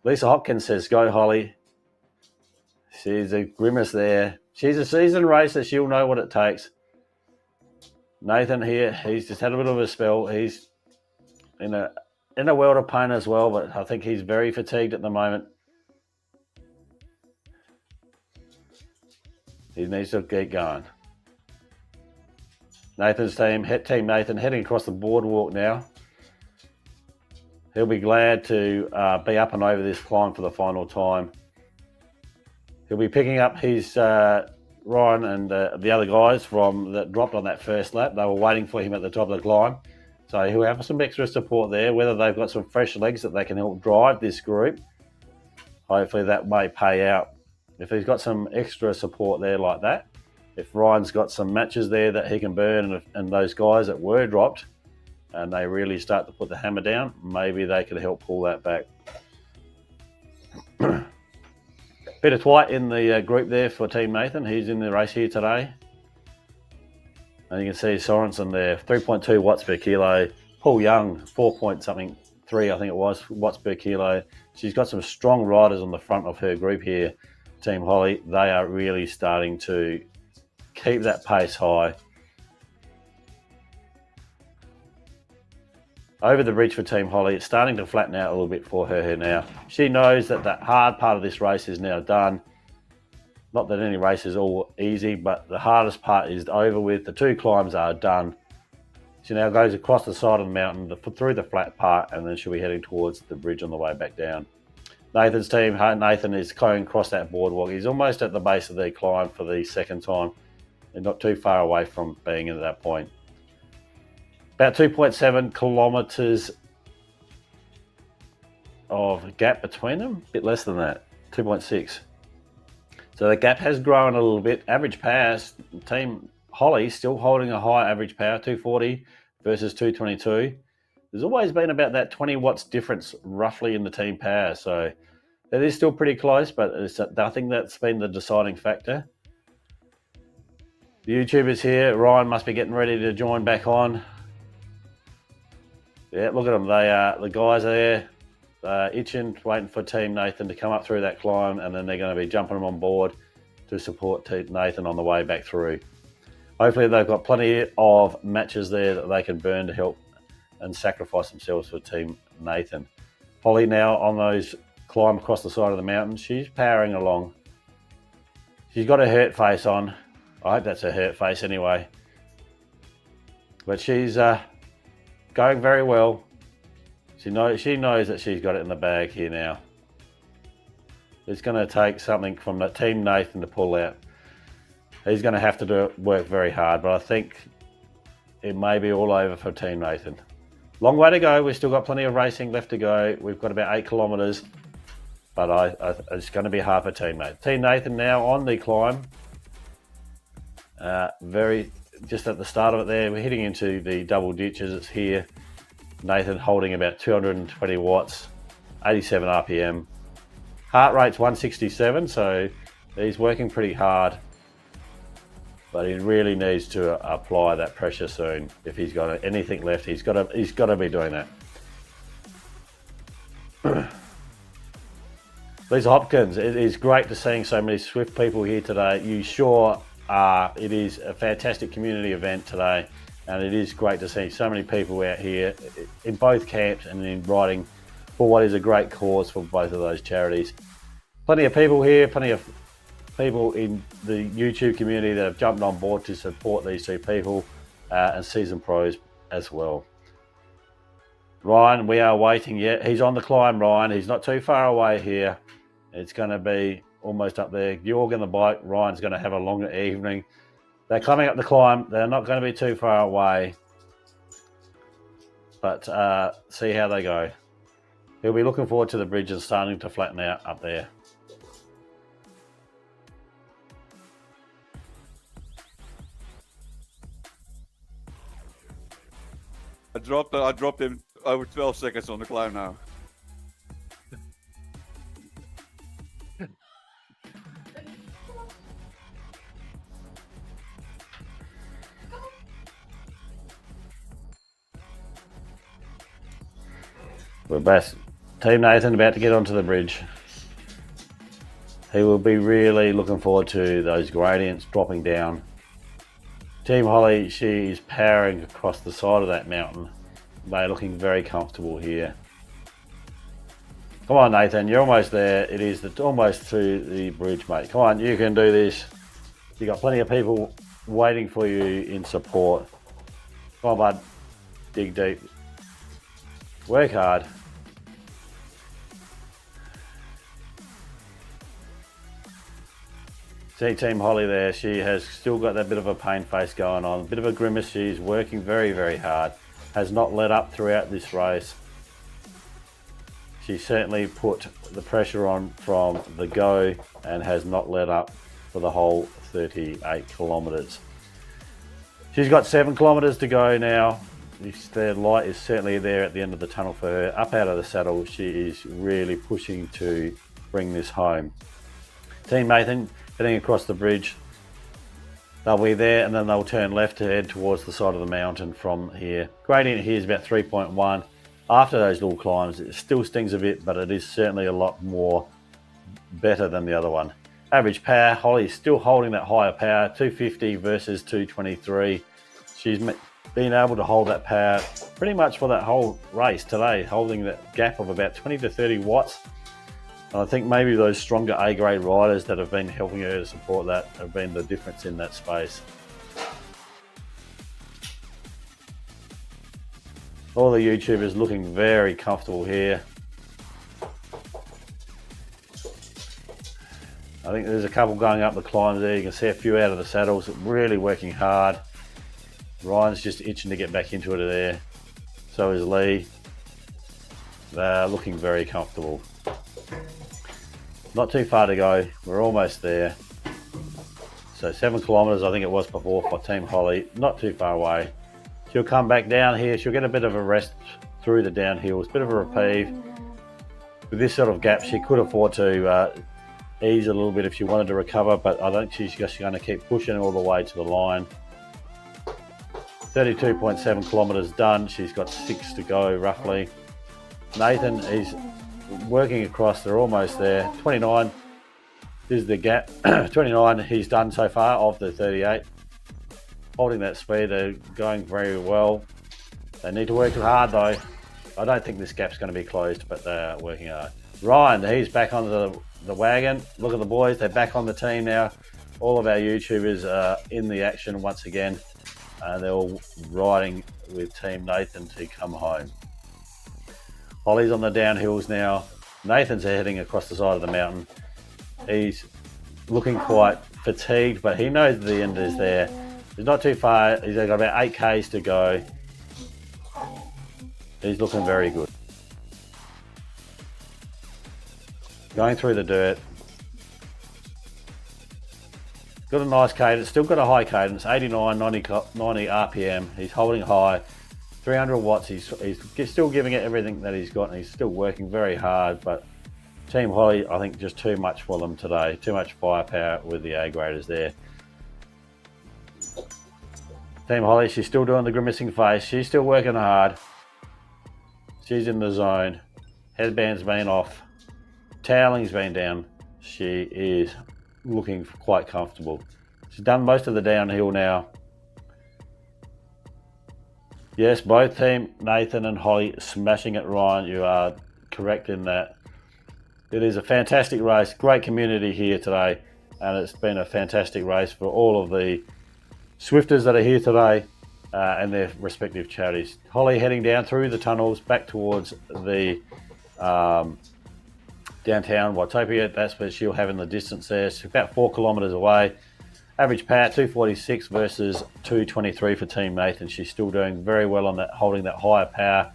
Lisa Hopkins says, go Hollie. She's a grimace there. She's a seasoned racer. She'll know what it takes. Nathan here, he's just had a bit of a spell. He's in a world of pain as well, but I think he's very fatigued at the moment. He needs to keep going. Nathan's team, Team Nathan, heading across the boardwalk now. He'll be glad to be up and over this climb for the final time. He'll be picking up his Ryan and the other guys that dropped on that first lap. They were waiting for him at the top of the climb. So he'll have some extra support there, whether they've got some fresh legs that they can help drive this group. Hopefully that may pay out. If he's got some extra support there like that, if Ryan's got some matches there that he can burn, and those guys that were dropped, and they really start to put the hammer down, maybe they can help pull that back. Peter Twite in the group there for Team Nathan. He's in the race here today. And you can see Sorensen there, 3.2 watts per kilo. Paul Young, 4 point something, 3 I think it was, watts per kilo. She's got some strong riders on the front of her group here, Team Hollie. They are really starting to keep that pace high. Over the bridge for Team Hollie, it's starting to flatten out a little bit for her now. She knows that that hard part of this race is now done. Not that any race is all easy, but the hardest part is over with. The 2 climbs are done. She now goes across the side of the mountain, through the flat part, and then she'll be heading towards the bridge on the way back down. Nathan's team. Nathan is going across that boardwalk. He's almost at the base of the climb for the second time. They're not too far away from being at that point. About 2.7 kilometres of gap between them. A bit less than that, 2.6. So the gap has grown a little bit. Average power, Team Hollie still holding a high average power, 240 versus 222. There's always been about that 20 watts difference roughly in the team power. So it is still pretty close, but I think that's been the deciding factor. The YouTubers here, Ryan must be getting ready to join back on. Yeah, look at them. The guys are there. Itching, waiting for Team Nathan to come up through that climb, and then they're going to be jumping them on board to support Team Nathan on the way back through. Hopefully they've got plenty of matches there that they can burn to help and sacrifice themselves for Team Nathan. Hollie now on those climb across the side of the mountain. She's powering along. She's got a hurt face on. I hope that's a hurt face anyway. But she's going very well. She knows that she's got it in the bag here now. It's going to take something from the Team Nathan to pull out. He's going to have to work very hard, but I think it may be all over for Team Nathan. Long way to go. We've still got plenty of racing left to go. We've got about 8 kilometres, but it's going to be hard for Team Nathan. Team Nathan now on the climb. Just at the start of it there, we're hitting into the double ditches. It's here. Nathan holding about 220 watts, 87 RPM. Heart rate's 167, so he's working pretty hard. But he really needs to apply that pressure soon. If he's got anything left, he's got to be doing that. Lisa Hopkins, it is great to seeing so many Swift people here today. You sure are. It is a fantastic community event today. And it is great to see so many people out here in both camps and in riding for what is a great cause for both of those charities. Plenty of people here, plenty of people in the YouTube community that have jumped on board to support these two people and seasoned pros as well. Ryan, we are waiting yet. He's on the climb, Ryan. He's not too far away here. It's going to be almost up there. You're going to bike. Ryan's going to have a longer evening. They're coming up the climb. They're not going to be too far away. But see how they go. He'll be looking forward to the bridge and starting to flatten out up there. I dropped him over 12 seconds on the climb now. We're back. Team Nathan about to get onto the bridge. He will be really looking forward to those gradients dropping down. Team Hollie, she is powering across the side of that mountain. They're looking very comfortable here. Come on, Nathan, you're almost there. It is almost to the bridge, mate. Come on, you can do this. You've got plenty of people waiting for you in support. Come on, bud. Dig deep. Work hard. See Team Hollie there, she has still got that bit of a pain face going on, a bit of a grimace. She's working very, very hard. Has not let up throughout this race. She certainly put the pressure on from the go and has not let up for the whole 38 kilometres. She's got 7 kilometres to go now. The light is certainly there at the end of the tunnel for her. Up out of the saddle, she is really pushing to bring this home. Team Nathan heading across the bridge. They'll be there and then they'll turn left to head towards the side of the mountain from here. Gradient here is about 3.1. After those little climbs, it still stings a bit, but it is certainly a lot more better than the other one. Average power, Hollie is still holding that higher power, 250 versus 223. She's been able to hold that power pretty much for that whole race today, holding that gap of about 20 to 30 watts. And I think maybe those stronger A-grade riders that have been helping her to support that have been the difference in that space. All the YouTubers looking very comfortable here. I think there's a couple going up the climbs there. You can see a few out of the saddles, really working hard. Ryan's just itching to get back into it there. So is Lee. They're looking very comfortable. Not too far to go. We're almost there. So 7 kilometres, I think it was before, for Team Hollie. Not too far away. She'll come back down here. She'll get a bit of a rest through the downhills, bit of a reprieve. With this sort of gap, she could afford to ease a little bit if she wanted to recover, but I don't think she's just going to keep pushing all the way to the line. 32.7 kilometres done. She's got 6 to go, roughly. Nathan is working across. They're almost there. 29 is the gap. 29 he's done so far of the 38. Holding that speed, they're going very well. They need to work hard though. I don't think this gap's going to be closed, but they are working hard. Ryan, he's back on the wagon. Look at the boys, they're back on the team now. All of our YouTubers are in the action once again. They're all riding with Team Nathan to come home. Hollie's on the downhills now. Nathan's heading across the side of the mountain. He's looking quite fatigued, but he knows the end is there. He's not too far. He's got about 8 Ks to go. He's looking very good. Going through the dirt. Got a nice cadence, still got a high cadence, 89, 90 RPM. He's holding high, 300 watts. He's still giving it everything that he's got, and he's still working very hard. But Team Hollie, I think, just too much for them today. Too much firepower with the A graders there. Team Hollie, she's still doing the grimacing face. She's still working hard. She's in the zone. Headband's been off. Toweling's been down. She is looking quite comfortable. She's done most of the downhill now. Yes, both team Nathan and Hollie smashing it, Ryan. You are correct in that. It is a fantastic race. Great community here today, and it's been a fantastic race for all of the Swifters that are here today and their respective charities. Hollie heading down through the tunnels back towards the downtown Watopia. That's where she'll have in the distance there. She's about 4 kilometres away. Average power 246 versus 223 for Team Nathan. She's still doing very well on that, holding that higher power.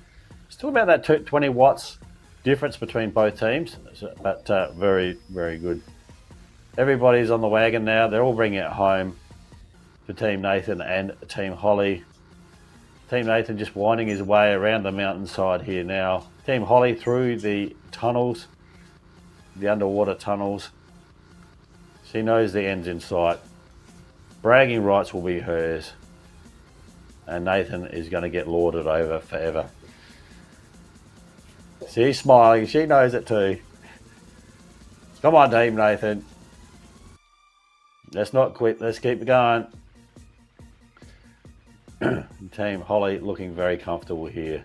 Still about that 20 watts difference between both teams, but very, very good. Everybody's on the wagon now. They're all bringing it home for Team Nathan and Team Hollie. Team Nathan just winding his way around the mountainside here now. Team Hollie through the tunnels, the underwater tunnels. She knows the end's in sight. Bragging rights will be hers. And Nathan is going to get lauded over forever. She's smiling. She knows it too. Come on, Team Nathan. Let's not quit. Let's keep going. Team Hollie looking very comfortable here.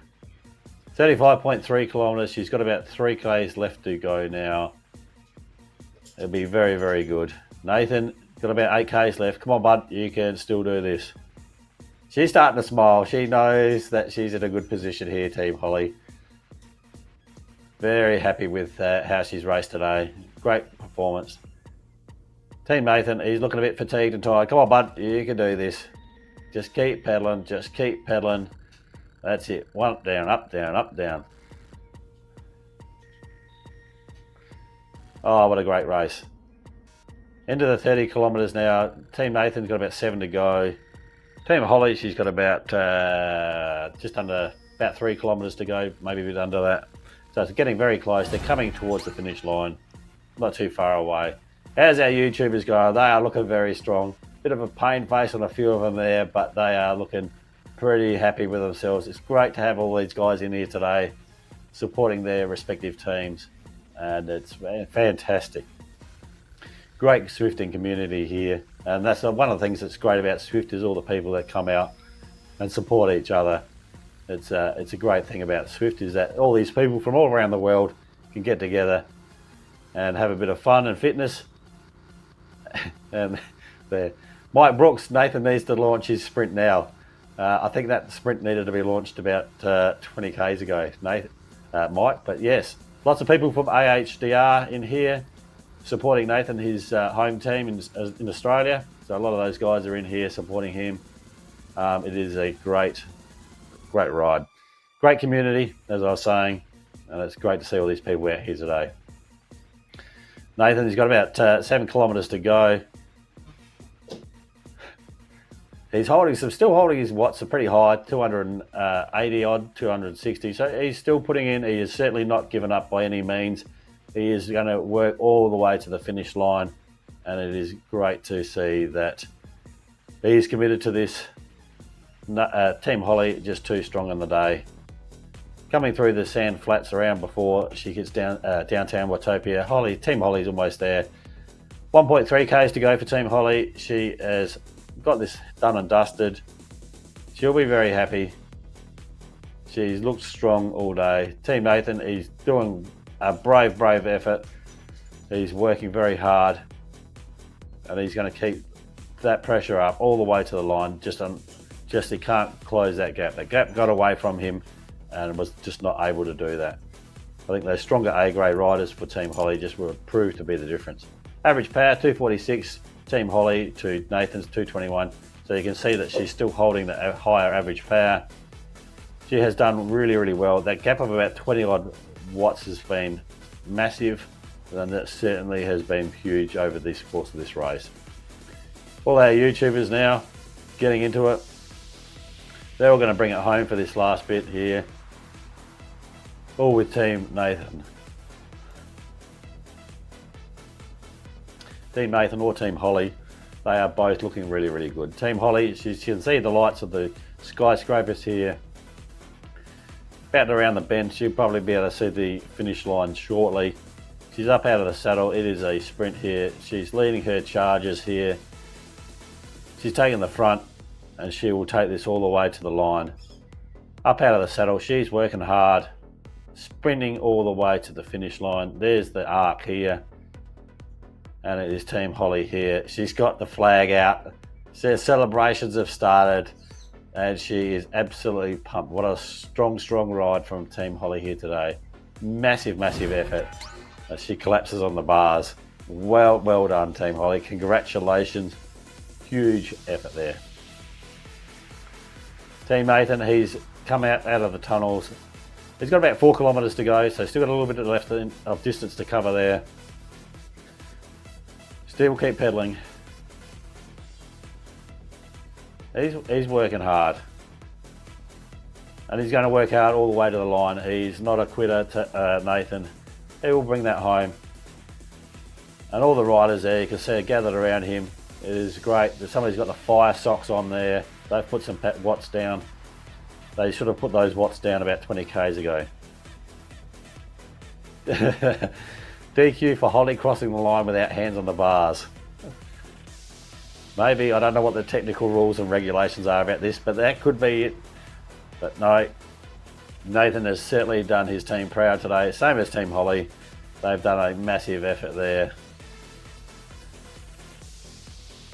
35.3 kilometres. She's got about 3 Ks left to go now. It'll be very, very good. Nathan got about 8 Ks left. Come on, bud. You can still do this. She's starting to smile. She knows that she's in a good position here, Team Hollie. Very happy with how she's raced today. Great performance. Team Nathan, he's looking a bit fatigued and tired. Come on, bud. You can do this. Just keep pedaling. Just keep pedaling. That's it. One up, down, up, down, up, down. Oh, what a great race. Into the 30 kilometres now. Team Nathan's got about 7 to go. Team Hollie, she's got about just under about 3 kilometres to go, maybe a bit under that. So it's getting very close. They're coming towards the finish line, not too far away. As our YouTubers go, they are looking very strong. Bit of a pain face on a few of them there, but they are looking pretty happy with themselves. It's great to have all these guys in here today supporting their respective teams, and it's fantastic. Great swifting community here, and that's one of the things that's great about Swift is all the people that come out and support each other. It's a great thing about Swift is that all these people from all around the world can get together and have a bit of fun and fitness. And there, Mike Brooks, Nathan needs to launch his sprint now. I think that sprint needed to be launched about 20 Ks ago, Nathan, Mike. But yes, lots of people from AHDR in here. supporting Nathan, his home team in Australia. So a lot of those guys are in here supporting him. It is a great ride. Great community, as I was saying, and it's great to see all these people out here today. Nathan, he's got about 7 kilometres to go. He's still holding his watts are pretty high, 280 odd, 260. So he's still putting in. He is certainly not given up by any means. He is going to work all the way to the finish line, and it is great to see that he's committed to this. Team Hollie just too strong on the day. Coming through the sand flats around before she gets downtown Watopia. Team Hollie's almost there. 1.3 k's to go for Team Hollie. She has got this done and dusted. She'll be very happy. She's looked strong all day. Team Nathan, he's doing a brave effort. He's working very hard, and he's going to keep that pressure up all the way to the line. Just he can't close that gap. That gap got away from him and was just not able to do that. I think those stronger A-grade riders for Team Hollie just will prove to be the difference. Average power 246, Team Hollie to Nathan's 221. So you can see that she's still holding the higher average power. She has done really well. That gap of about 20 odd watts has been massive, and that certainly has been huge over this course of this race. All our YouTubers now getting into it. They're all going to bring it home for this last bit here. All with Team Nathan. Team Nathan or Team Hollie, they are both looking really good. Team Hollie, you can see the lights of the skyscrapers here. About around the bend, she'll probably be able to see the finish line shortly. She's up out of the saddle. It is a sprint here. She's leading her charges here. She's taking the front, and she will take this all the way to the line. Up out of the saddle, she's working hard, sprinting all the way to the finish line. There's the arc here, and it is Team Hollie here. She's got the flag out. Their celebrations have started, and she is absolutely pumped. What a strong ride from Team Hollie here today. Massive effort as she collapses on the bars. Well done, Team Hollie. Congratulations. Huge effort there. Team Nathan, he's come out of the tunnels. He's got about 4 kilometres to go, so still got a little bit left of distance to cover there. Still keep pedaling. He's working hard, and he's going to work hard all the way to the line. He's not a quitter, Nathan. He will bring that home. And all the riders there, you can see, are gathered around him. It is great. Somebody's got the fire socks on there. They've put some watts down. They should have put those watts down about 20 k's ago. DQ for Hollie crossing the line without hands on the bars. Maybe, I don't know what the technical rules and regulations are about this, but that could be it. But no, Nathan has certainly done his team proud today. Same as Team Hollie. They've done a massive effort there.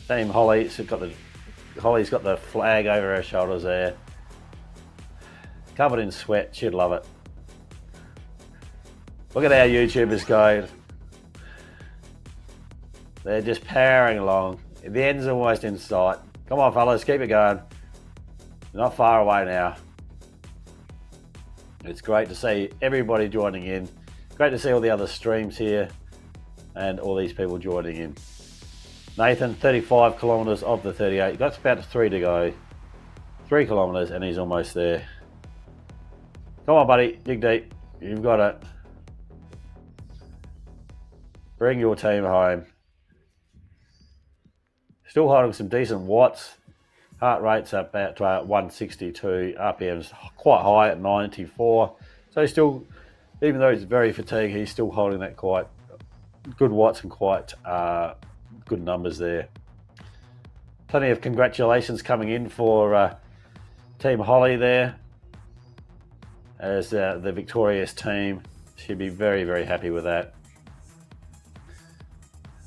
Team Hollie's got the flag over her shoulders there. Covered in sweat, she'd love it. Look at our YouTubers go. They're just powering along. The end's almost in sight. Come on, fellas, keep it going. Not far away now. It's great to see everybody joining in. Great to see all the other streams here and all these people joining in. Nathan, 35 kilometres of the 38. That's about 3 to go. 3 kilometres and he's almost there. Come on, buddy, dig deep. You've got it. Bring your team home. Still holding some decent watts. Heart rate's up at 162. RPM's quite high at 94. So still, even though he's very fatigued, he's still holding that quite good watts and quite good numbers there. Plenty of congratulations coming in for Team Hollie there as the victorious team. She'd be very happy with that.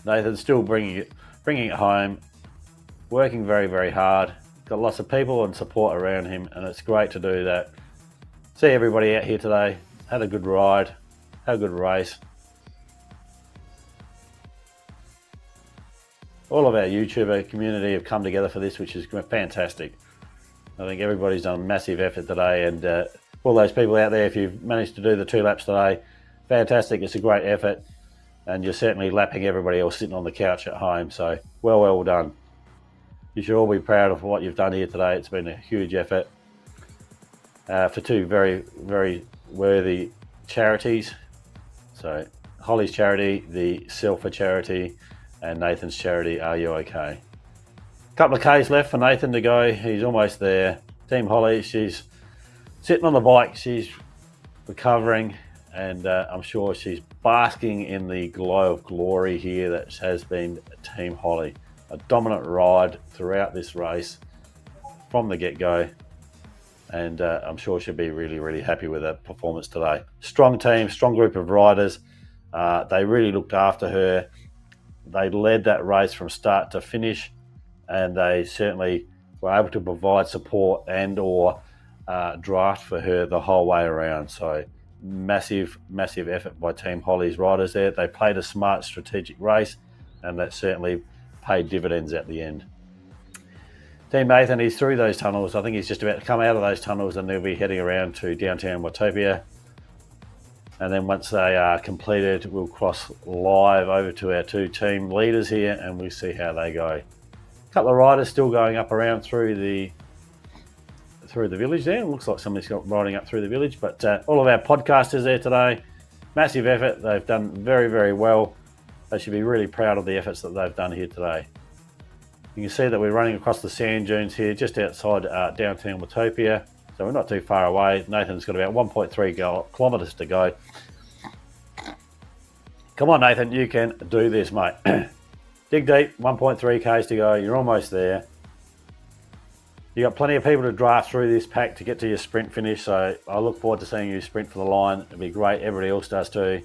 Nathan's still bringing it home, working very hard. Got lots of people and support around him, and it's great to do that. See everybody out here today. Had a good ride, had a good race. all of our YouTuber community have come together for this, which is fantastic. I think everybody's done a massive effort today, and all those people out there, if you've managed to do the 2 laps today, fantastic. It's a great effort, and you're certainly lapping everybody else sitting on the couch at home. So well done. You should all be proud of what you've done here today. It's been a huge effort for 2 very, very worthy charities. So Hollie's charity, the Silver charity, and Nathan's charity, Are You OK? Couple of Ks left for Nathan to go. He's almost there. Team Hollie, she's sitting on the bike. She's recovering, and I'm sure she's basking in the glow of glory here that has been Team Hollie. A dominant ride throughout this race from the get-go, and I'm sure she'll be really, really happy with her performance today. Strong team, strong group of riders. They really looked after her. They led that race from start to finish, and they certainly were able to provide support and or draft for her the whole way around. So massive, massive effort by Team Hollie's riders there. They played a smart strategic race, and that certainly paid dividends at the end. Team Nathan, he's through those tunnels. I think he's just about to come out of those tunnels, and they'll be heading around to downtown Watopia. And then once they are completed, we'll cross live over to our 2 team leaders here, and we'll see how they go. A couple of riders still going up around through the village there. It looks like somebody's riding up through the village, but all of our podcasters there today, massive effort. They've done very, very well. They should be really proud of the efforts that they've done here today. You can see that we're running across the sand dunes here just outside downtown Watopia, so we're not too far away. Nathan's got about 1.3 kilometres to go. Come on, Nathan, you can do this, mate. Dig deep, 1.3 Ks to go. You're almost there. You've got plenty of people to draft through this pack to get to your sprint finish, so I look forward to seeing you sprint for the line. It'll be great. Everybody else does too,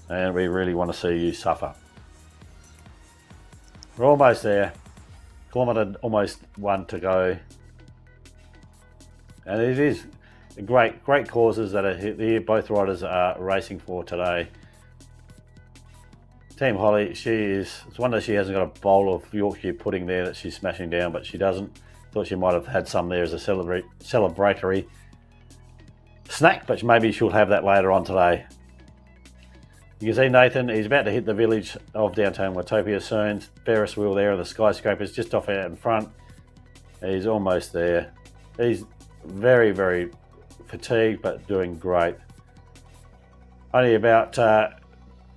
and we really want to see you suffer. We're almost there. Kilometre almost 1 to go. And it is great causes that are here. Both riders are racing for today. Team Hollie, it's a wonder she hasn't got a bowl of Yorkshire pudding there that she's smashing down, but she doesn't. Thought she might have had some there as a celebratory snack, but maybe she'll have that later on today. You can see Nathan, he's about to hit the village of downtown Watopia soon. Ferris wheel there, the skyscrapers just off out in front. He's almost there. He's very, very fatigued, but doing great. Only about a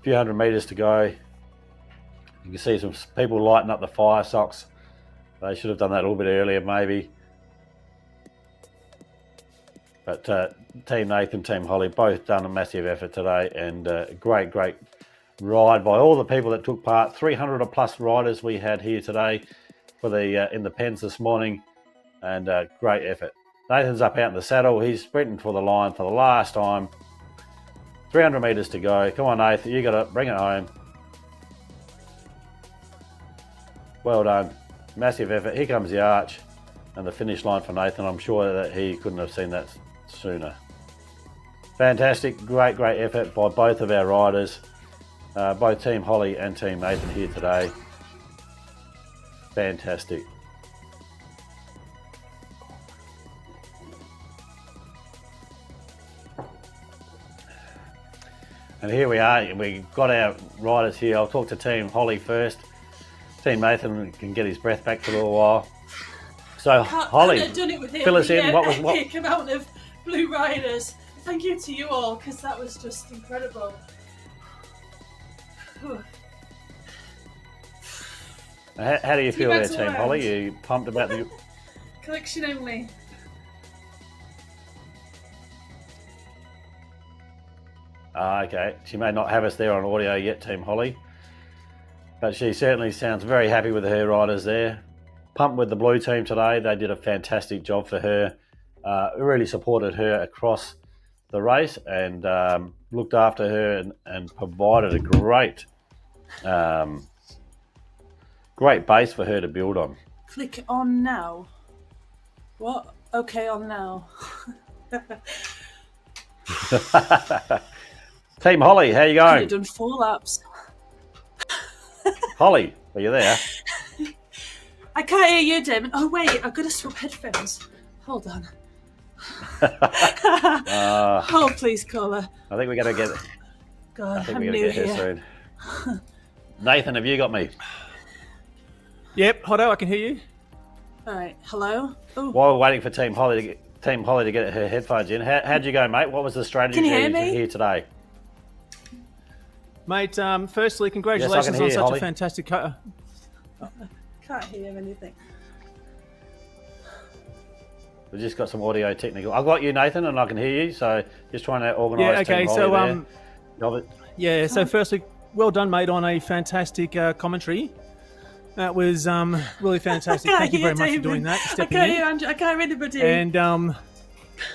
few hundred metres to go. You can see some people lighting up the fire socks. They should have done that a little bit earlier, maybe. But Team Nathan, Team Hollie, both done a massive effort today, and great ride by all the people that took part. 300 plus riders we had here today for the in the pens this morning, and great effort. Nathan's up out in the saddle. He's sprinting for the line for the last time. 300 metres to go. Come on, Nathan, you got to bring it home. Well done. Massive effort. Here comes the arch and the finish line for Nathan. I'm sure that he couldn't have seen that sooner. Fantastic, great effort by both of our riders, both Team Hollie and Team Nathan here today. Fantastic. And here we are, we've got our riders here. I'll talk to Team Hollie first. Team Nathan can get his breath back for a little while. So Hollie, fill us in. What big amount of blue riders. Thank you to you all, because that was just incredible. How do you feel there, Team Hollie? Are you pumped about the collection only? Okay, she may not have us there on audio yet, Team Hollie, but she certainly sounds very happy with her riders there. Pumped with the blue team today. They did a fantastic job for her. Really supported her across the race and looked after her and provided a great base for her to build on. Click on now. What? Okay, on now. Team Hollie, how you going? You've done 4 laps. Hollie, are you there? I can't hear you, Damon. Oh, wait, I've got to swap headphones. Hold on. Oh, please, caller. I think we're going to get. God, I'm new going to get here soon. Nathan, have you got me? Yep, Hotto, I can hear you. All right, hello? Ooh. While we're waiting for Team Hollie to get her headphones in, how'd you go, mate? What was the strategy Can you hear me? here today? Mate, firstly, congratulations on such Hollie. a fantastic... Can't hear anything. We've just got some audio technical. I've got you, Nathan, and I can hear you, so just trying to organise Yeah, okay, Team Hollie there. Yeah, so firstly, well done, mate, on a fantastic commentary. That was really fantastic. Thank you very much for doing that, stepping in. I can't read anybody. And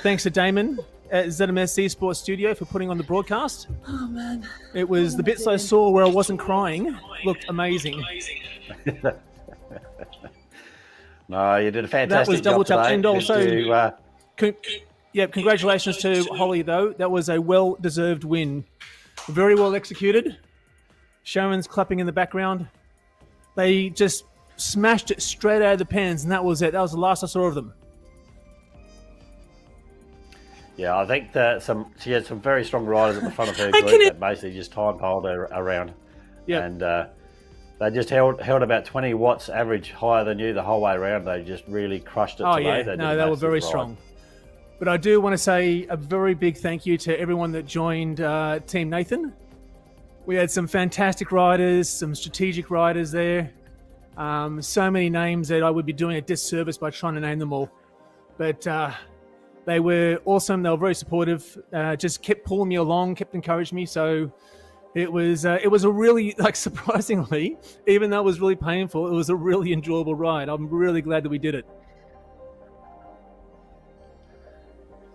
thanks to Damon at ZMS Esports Studio for putting on the broadcast. Oh, man. It was the bits I saw where I wasn't crying. Looked amazing. No, you did a fantastic That was double job tap. today. And also, congratulations to Hollie, though. That was a well-deserved win. Very well executed. Sharon's clapping in the background. They just smashed it straight out of the pens, and that was it. That was the last I saw of them. Yeah, I think that she had some very strong riders at the front of her group that basically just time-piled her around. Yeah. And they just held about 20 watts average higher than you the whole way around. They just really crushed it today. Yeah. They were very strong. But I do want to say a very big thank you to everyone that joined Team Nathan. We had some fantastic riders, some strategic riders there. So many names that I would be doing a disservice by trying to name them all. But they were awesome. They were very supportive. Just kept pulling me along, kept encouraging me. So it was a really, surprisingly, even though it was really painful, it was a really enjoyable ride. I'm really glad that we did it.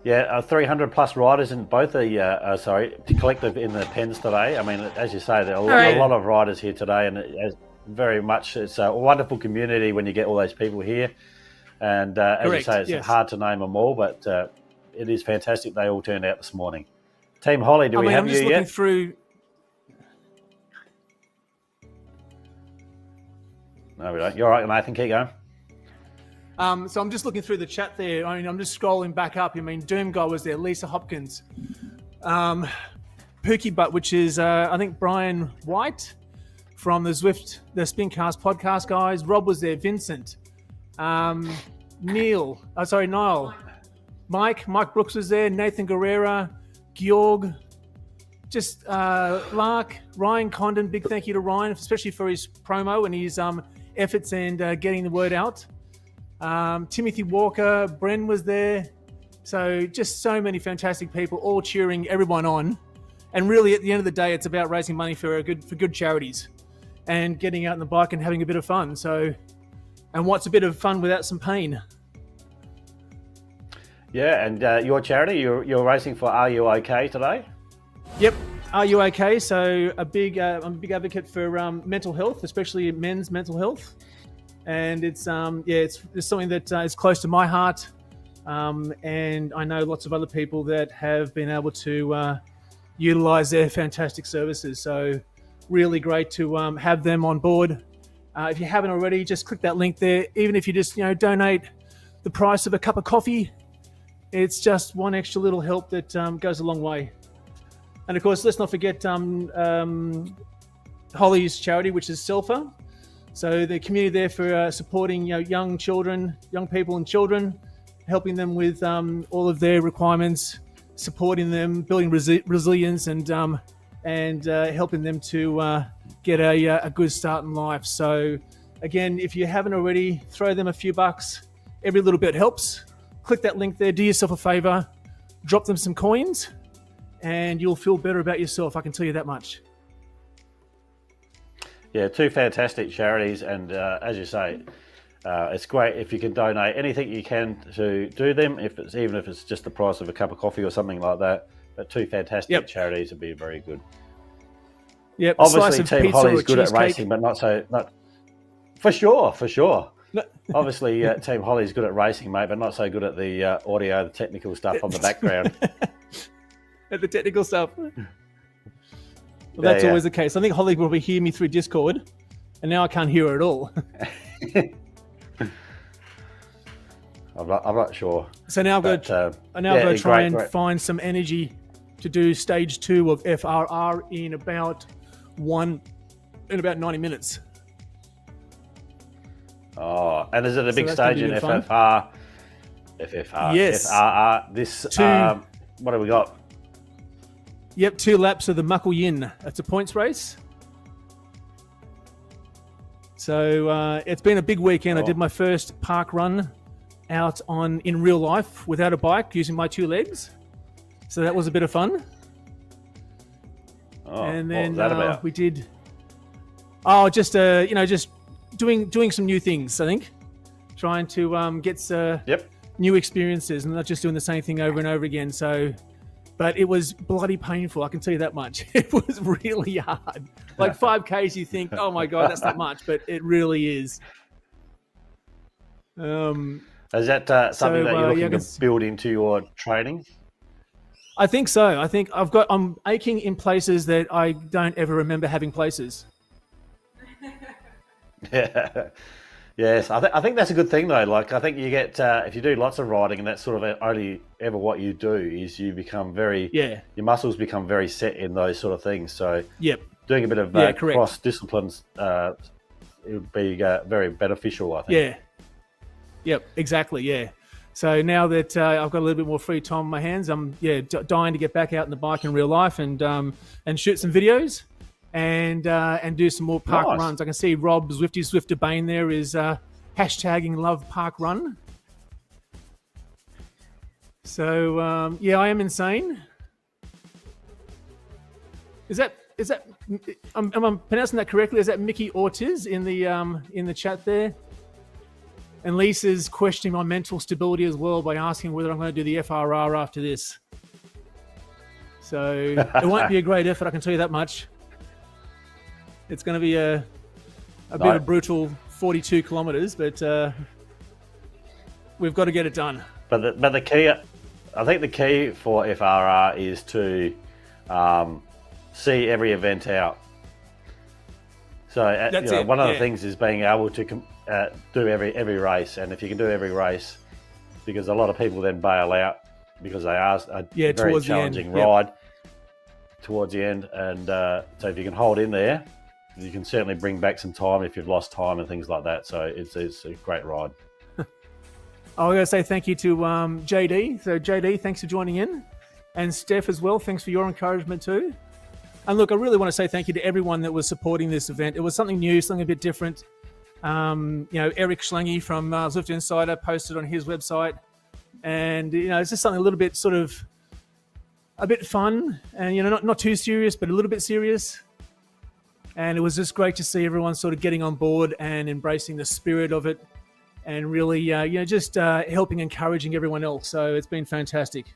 Yeah, 300 plus riders in both the collective in the pens today. I mean, as you say, there are a lot of riders here today, and it's a wonderful community when you get all those people here. And as you say, it's hard to name them all, but it is fantastic. They all turned out this morning. Team Hollie, do we have you yet? I'm just looking through. No, we don't. You're all right, Nathan. Keep going. So I'm just looking through the chat there. I mean, I'm just scrolling back up. I mean, Doom Guy was there, Lisa Hopkins, Pookie Butt, which is I think Brian White from the Spincast podcast guys. Rob was there, Vincent, Niall, Mike Brooks was there, Nathan Guerrera, Georg, just Lark, Ryan Condon. Big thank you to Ryan, especially for his promo and his efforts and getting the word out. Timothy Walker, Bren was there. So just so many fantastic people all cheering everyone on. And really at the end of the day, it's about raising money for good charities and getting out on the bike and having a bit of fun. So, and what's a bit of fun without some pain? Yeah, and your charity, you're racing for Are You OK today? Yep. Are You OK? So I'm a big advocate for mental health, especially men's mental health. And it's something that is close to my heart, and I know lots of other people that have been able to utilize their fantastic services. So really great to have them on board. If you haven't already, just click that link there. Even if you just donate the price of a cup of coffee, it's just one extra little help that goes a long way. And of course, let's not forget Hollie's charity, which is Selfa. So the community there for supporting young people and children, helping them with all of their requirements, supporting them, building resilience, and helping them to get a good start in life. So again, if you haven't already, throw them a few bucks. Every little bit helps. Click that link there. Do yourself a favor. Drop them some coins, and you'll feel better about yourself. I can tell you that much. Yeah, two fantastic charities, and as you say, it's great if you can donate anything you can to do them, even if it's just the price of a cup of coffee or something like that. But two fantastic charities would be very good. Yep. Obviously, Team Hollie's good at racing, but not for sure. Obviously, Team Hollie's good at racing, mate, but not so good at the audio, the technical stuff on the background. At the technical stuff. Well, that's always the case. I think Hollie will probably hear me through Discord, and now I can't hear her at all. I'm not sure. So now I've got to try and find some energy to do stage 2 of FRR in about 90 minutes. Oh, and is it a big that's stage gonna in be fun. FFR? Yes. FRR. This, what have we got? Yep, 2 laps of the Muckle Yin. That's a points race. So it's been a big weekend. I did my first park run out in real life without a bike, using my 2 legs. So that was a bit of fun. Oh, and then what was that about? we did. Just doing some new things. I think trying to get new experiences and not just doing the same thing over and over again. So, but it was bloody painful. I can tell you that much. It was really hard. Like 5Ks, you think, oh my God, that's not much, but it really is. Is that something that you're looking to build into your training? I think so. I think I'm aching in places that I don't ever remember having places. Yeah. Yes, I think that's a good thing though. Like I think you get if you do lots of riding and that's sort of only ever what you do is you become your muscles become very set in those sort of things. So doing a bit of cross disciplines it would be very beneficial, I think. Yeah. Yep. Exactly. Yeah. So now that I've got a little bit more free time on my hands, I'm dying to get back out on the bike in real life and shoot some videos and do some more park runs. I can see Rob Zwifty Swifter Bane there is hashtagging Love Park Run. So I am insane. Is that am I pronouncing that correctly? Is that Mickey Ortiz in the chat there? And Lisa's questioning my mental stability as well by asking whether I'm going to do the FRR after this. So it won't be a great effort, I can tell you that much. It's going to be a bit of a brutal 42 kilometres, but we've got to get it done. But the key, I think the key for FRR is to see every event out. So one of the things is being able to do every race, and if you can do every race, because a lot of people then bail out because they are a very challenging ride towards the end, and so if you can hold in there, you can certainly bring back some time if you've lost time and things like that. So it's a great ride. I'm going to say thank you to JD. So JD, thanks for joining in, and Steph as well. Thanks for your encouragement too. And look, I really want to say thank you to everyone that was supporting this event. It was something new, something a bit different. Eric Schlange from Zwift Insider posted on his website, and it's just something a little bit sort of a bit fun, and not too serious, but a little bit serious. And it was just great to see everyone sort of getting on board and embracing the spirit of it, and really, just helping, encouraging everyone else. So it's been fantastic.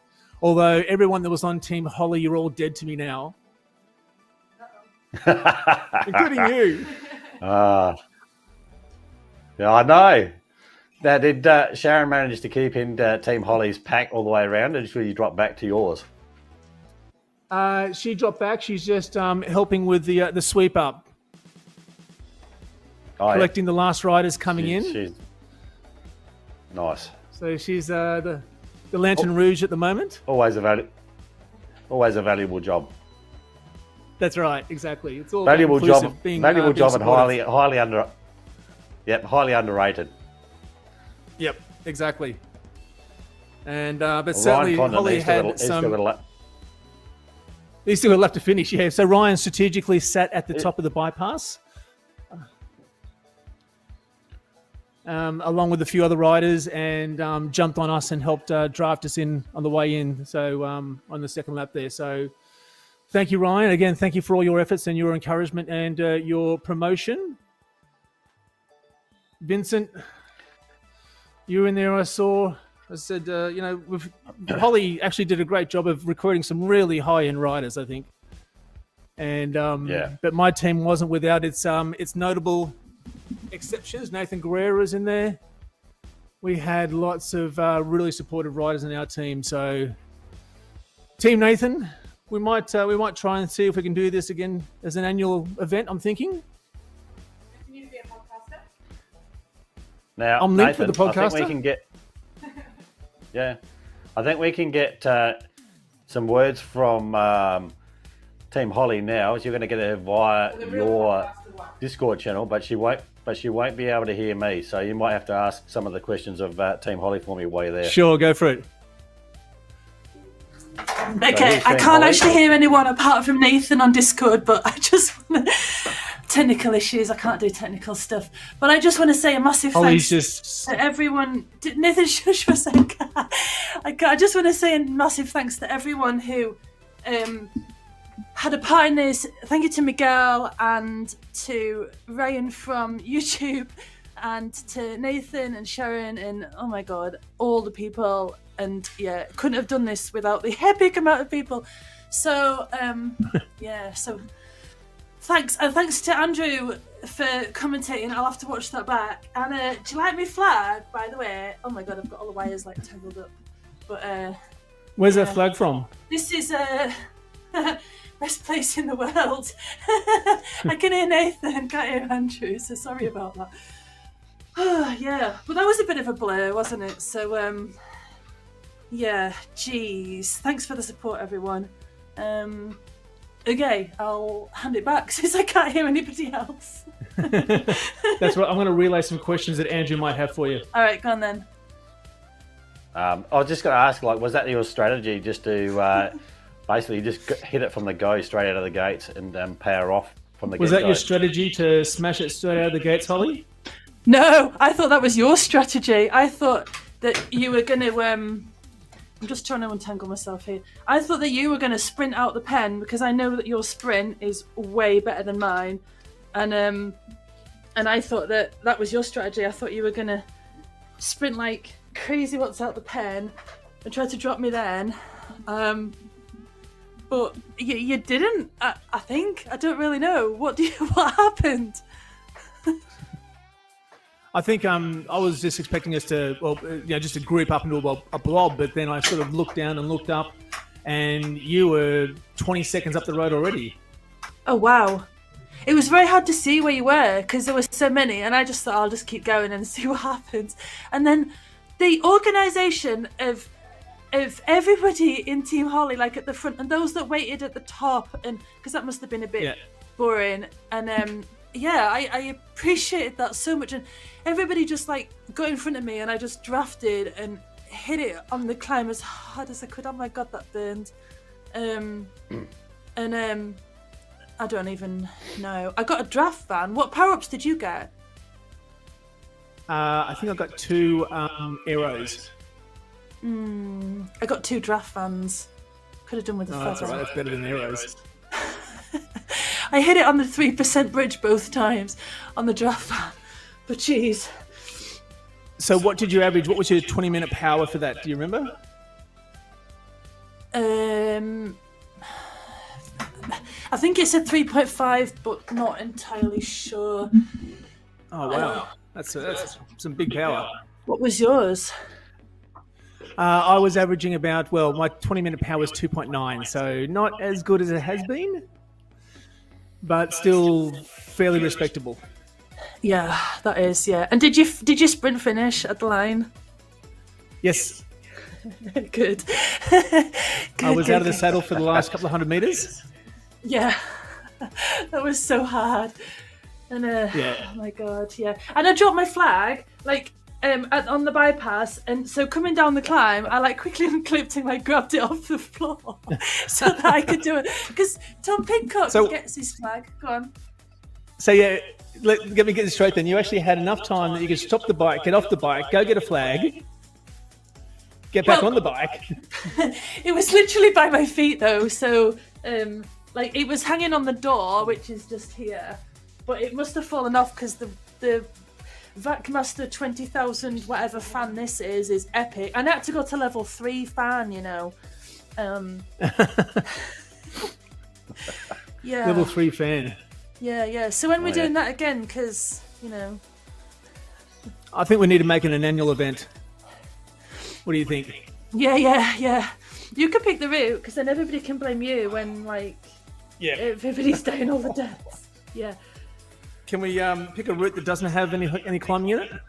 Although everyone that was on Team Hollie, you're all dead to me now, including you. Yeah, I know. Now, did Sharon manage to keep in Team Hollie's pack all the way around, or did you drop back to yours? She dropped back. She's just helping with the sweep up, collecting the last riders coming in. She's nice. So she's the Lantern Rouge at the moment. Always a valuable job. That's right, exactly. It's all valuable job. Valuable job and supportive. highly underrated. Yep, exactly. And but certainly Hollie had some. He's still got left to finish. Yeah. So Ryan strategically sat at the top of the bypass, along with a few other riders, and jumped on us and helped draft us in on the way in. So on the second lap there. So thank you, Ryan. Again, thank you for all your efforts and your encouragement and your promotion. Vincent, you were in there. I said, Hollie actually did a great job of recruiting some really high-end riders, I think. And but my team wasn't without its notable exceptions. Nathan Guerrera's in there. We had lots of really supportive riders in our team. So, Team Nathan, we might try and see if we can do this again as an annual event. I'm thinking. You need to be a podcaster. Now, I'm linked Nathan, with the podcaster. I think we can get. Yeah. I think we can get some words from Team Hollie now. So you're going to get her via your Discord channel, but she won't be able to hear me. So you might have to ask some of the questions of Team Hollie for me while you're there. Sure, go for it. Okay, I can't actually hear anyone apart from Nathan on Discord, but I just want to... Technical issues, I can't do technical stuff. But I just want to say a massive thanks to everyone. Nathan, shush for a sec. I just want to say a massive thanks to everyone who had a part in this. Thank you to Miguel and to Ryan from YouTube and to Nathan and Sharon and, oh my God, all the people. And yeah, couldn't have done this without the epic amount of people. So, so thanks. And thanks to Andrew for commentating. I'll have to watch that back. And do you like my flag, by the way? Oh my God, I've got all the wires like tangled up. But where's that flag from? This is best place in the world. I can hear Nathan, can't hear Andrew, so sorry about that. Yeah, well that was a bit of a blur, wasn't it? So yeah, geez. Thanks for the support, everyone. Okay, I'll hand it back since I can't hear anybody else. That's right. I'm going to relay some questions that Andrew might have for you. All right, go on then. I was just going to ask, like, was that your strategy, just to basically just hit it from the go straight out of the gates and power off from the get-go? Was that your strategy to smash it straight out of the gates, Hollie? No, I thought that was your strategy. I thought that you were going to... I'm just trying to untangle myself here. I thought that you were going to sprint out the pen because I know that your sprint is way better than mine, and I thought that was your strategy. I thought you were going to sprint like crazy once out the pen and try to drop me then, but you didn't. I think I don't really know what happened. I think I was just expecting us to, just to group up into a blob, but then I sort of looked down and looked up, and you were 20 seconds up the road already. Oh, wow. It was very hard to see where you were because there were so many, and I just thought I'll just keep going and see what happens. And then the organisation of everybody in Team Hollie, like at the front, and those that waited at the top, and because that must have been a bit boring, and I appreciated that so much, and everybody just like got in front of me, and I just drafted and hit it on the climb as hard as I could. Oh my God, that burned. I don't even know. I got a draft van. What power-ups did you get? I think I got 2 arrows. I got 2 draft vans. Could have done with a feather. That's all right. That's better than arrows. I hit it on the 3% bridge both times on the draft van. But geez. So what did you average? What was your 20-minute power for that? Do you remember? I think it's a 3.5, but not entirely sure. Oh, wow. That's some big power. What was yours? I was averaging about, my 20-minute power was 2.9, so not as good as it has been, but still fairly respectable. Yeah, that is, yeah. And did you sprint finish at the line? Yes. Good. I was out of the saddle for the last couple of 100 meters. Yeah, that was so hard. And oh my God, yeah. And I dropped my flag like on the bypass, and so coming down the climb, I like quickly unclipped and like grabbed it off the floor so that I could do it. Because Tom Pidcock gets his flag. Go on. So yeah, get me this straight. Then you actually had enough time that you could stop the bike, get off the bike, go get a flag, get back on the bike. It was literally by my feet though, so like it was hanging on the door, which is just here, but it must have fallen off because the VacMaster 20,000 whatever fan this is epic. And I had to go to level 3 fan, you know. Yeah. Level 3 fan. Yeah. So when we're doing that again, because, you know. I think we need to make it an annual event. What do you think? Yeah. You can pick the route, because then everybody can blame you when, like, everybody's doing all the deaths. Yeah. Can we pick a route that doesn't have any climbing in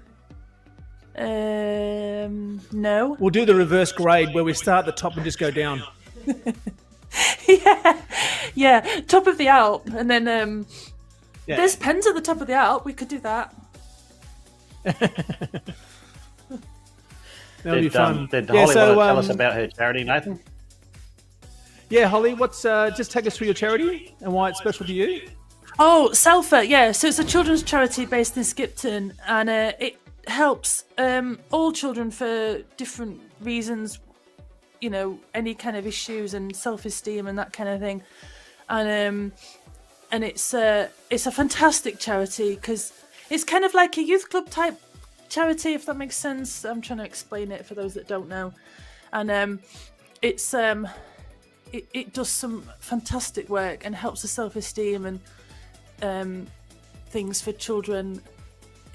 No. We'll do the reverse grade where we start at the top and just go down. yeah, top of the Alp, and then there's pens at the top of the Alp. We could do that. That'll be fun. Did Holly want to tell us about her charity, Nathan? Yeah, Holly, just take us through your charity and why it's special to you. Oh, Selfa, yeah. So it's a children's charity based in Skipton, and it helps all children for different reasons, any kind of issues and self-esteem and that kind of thing. And it's a fantastic charity because it's kind of like a youth club type charity, if that makes sense. I'm trying to explain it for those that don't know. And it does some fantastic work and helps the self-esteem and things for children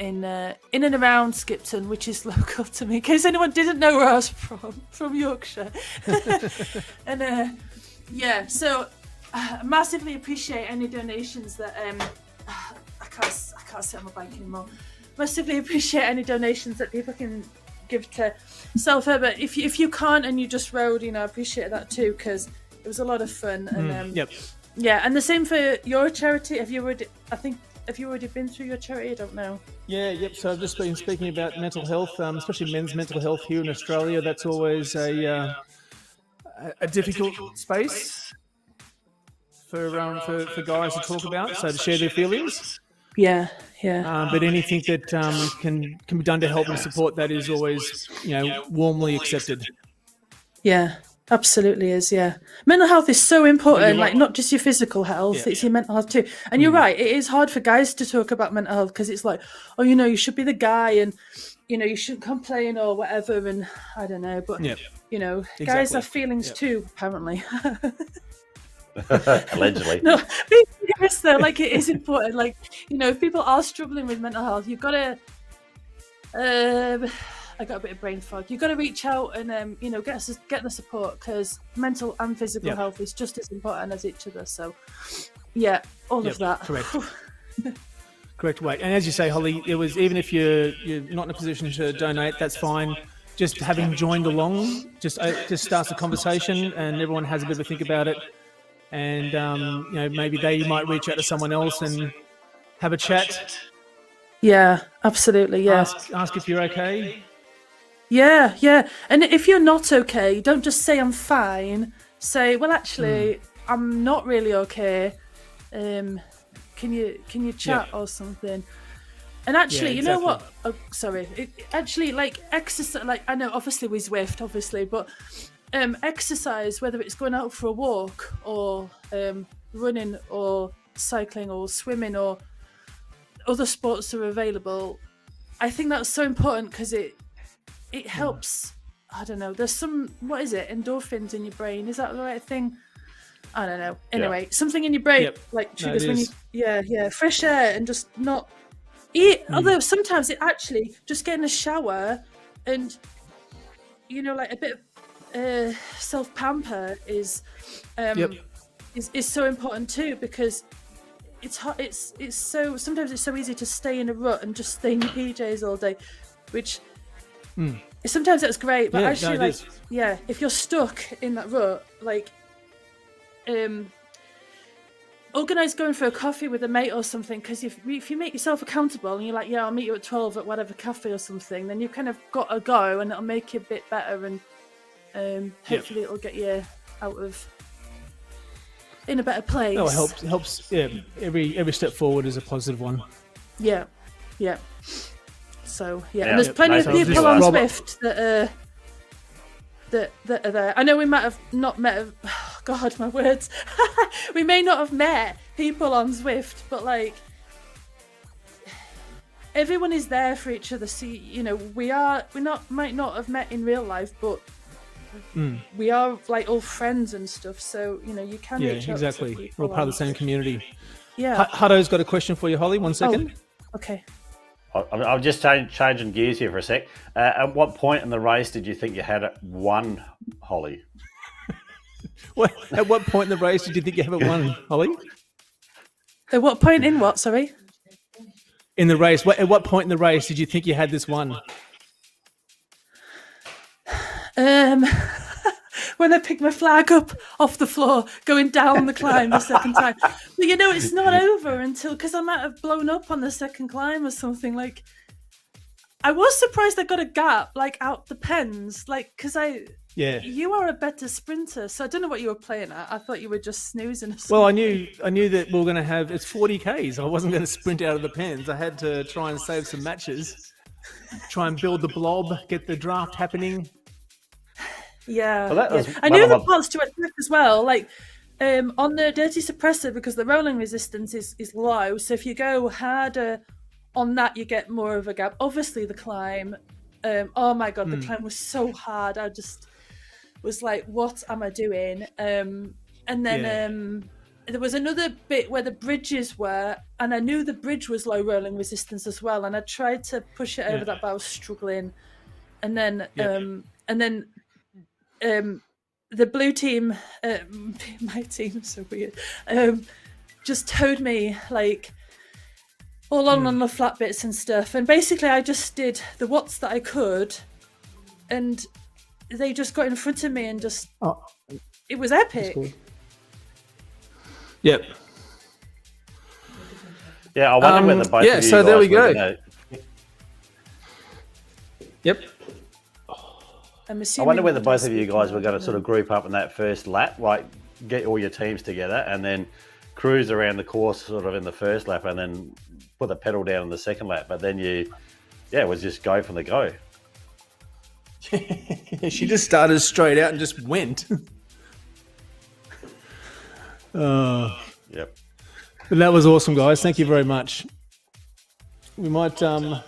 in and around Skipton, which is local to me, in case anyone didn't know where I was from Yorkshire. And so I massively appreciate any donations that I can't sit on my bike anymore. Massively appreciate any donations that people can give to Selfa, but if you can't and you just rode, I appreciate that too, because it was a lot of fun. And yeah, and the same for your charity. Have you already been through your charity? I don't know. Yeah, yep. So I've just been speaking about mental health, especially men's mental health here in Australia. That's always a difficult space for guys to talk about, so to share their feelings. Yeah. But anything that can be done to help and support that is always, warmly accepted. Yeah, absolutely is. Yeah, mental health is so important. Like not just your physical health, it's your mental health too. And you're right. It is hard for guys to talk about mental health because it's like, oh, you should be the guy, and you shouldn't complain or whatever. And I don't know, but guys have feelings too, apparently. Allegedly. No, being serious though, like it is important. Like, if people are struggling with mental health, you've got to I got a bit of brain fog. You've got to reach out and get the support, because mental and physical health is just as important as each other. So yeah, all of that. Correct way. And as you say, Holly, it was, even if you're not in a position to donate, that's fine. Just having joined along just starts a conversation, and everyone has a bit of a think about it. And maybe they might reach out to someone else and have a chat. Yeah, absolutely. Yeah. Ask if you're okay. Yeah. And if you're not okay, don't just say I'm fine. Say, well, actually, I'm not really okay. Can you chat or something? And actually, you know what? Oh, sorry. Actually, like exercise. Like, I know, obviously, we Zwift, obviously, but. Exercise, whether it's going out for a walk or running or cycling or swimming or other sports that are available, I think that's so important because it helps. I don't know, there's some, what is it, endorphins in your brain, is that the right thing? I don't know. Anyway, something in your brain like triggers when you fresh air and just not eat. Although sometimes it actually just getting a shower and like a bit of self-pamper is so important too, because it's so, sometimes it's so easy to stay in a rut and just stay in your PJs all day, which sometimes that's great, but actually if you're stuck in that rut, like organise going for a coffee with a mate or something, because if you make yourself accountable and you're like, I'll meet you at 12 at whatever cafe or something, then you kind of got to go, and it'll make you a bit better, and hopefully it'll get you in a better place. Oh, it helps. Yeah, every step forward is a positive one. Yeah. So and there's plenty of people on Zwift that are there. I know we might have not met. Oh God, my words. We may not have met people on Zwift, but like everyone is there for each other. See, might not have met in real life, but we are like all friends and stuff, so you can reach out to people. We're all part of the same community. Yeah. Hutto's got a question for you, Holly. 1 second. Okay. I'm just changing gears here for a sec. At what point in the race did you think you had it won, Holly? At what point in the race did you think you have it won, Holly? At what point in what? Sorry. In the race. At what point in the race did you think you had this won? When I picked my flag up off the floor, going down the climb the second time. But it's not over until, because I might have blown up on the second climb or something. Like, I was surprised I got a gap, like, out the pens, like, because you are a better sprinter, so I don't know what you were playing at. I thought you were just snoozing or something. Well, I knew that we were going to have, it's 40 Ks. I wasn't going to sprint out of the pens. I had to try and save some matches, try and build the blob, get the draft happening. Yeah, Well, I knew the parts to attack as well. Like on the dirty suppressor, because the rolling resistance is low, so if you go harder on that, you get more of a gap. Obviously, the climb. Oh my god, the climb was so hard. I just was like, "What am I doing?" And then there was another bit where the bridges were, and I knew the bridge was low rolling resistance as well. And I tried to push it over that, but I was struggling. And then the blue team, my team, so weird, just towed me like all on the flat bits and stuff. And basically I just did the watts that I could, and they just got in front of me and just, it was epic. Cool. Yep. Yeah, I wonder whether both of you so guys there we go. Yep. I wonder whether both of you guys were going to sort of group up in that first lap, like get all your teams together and then cruise around the course sort of in the first lap and then put the pedal down in the second lap. But then it was just go from the go. She just started straight out and just went. Yep. But that was awesome, guys. Thank you very much. We might... I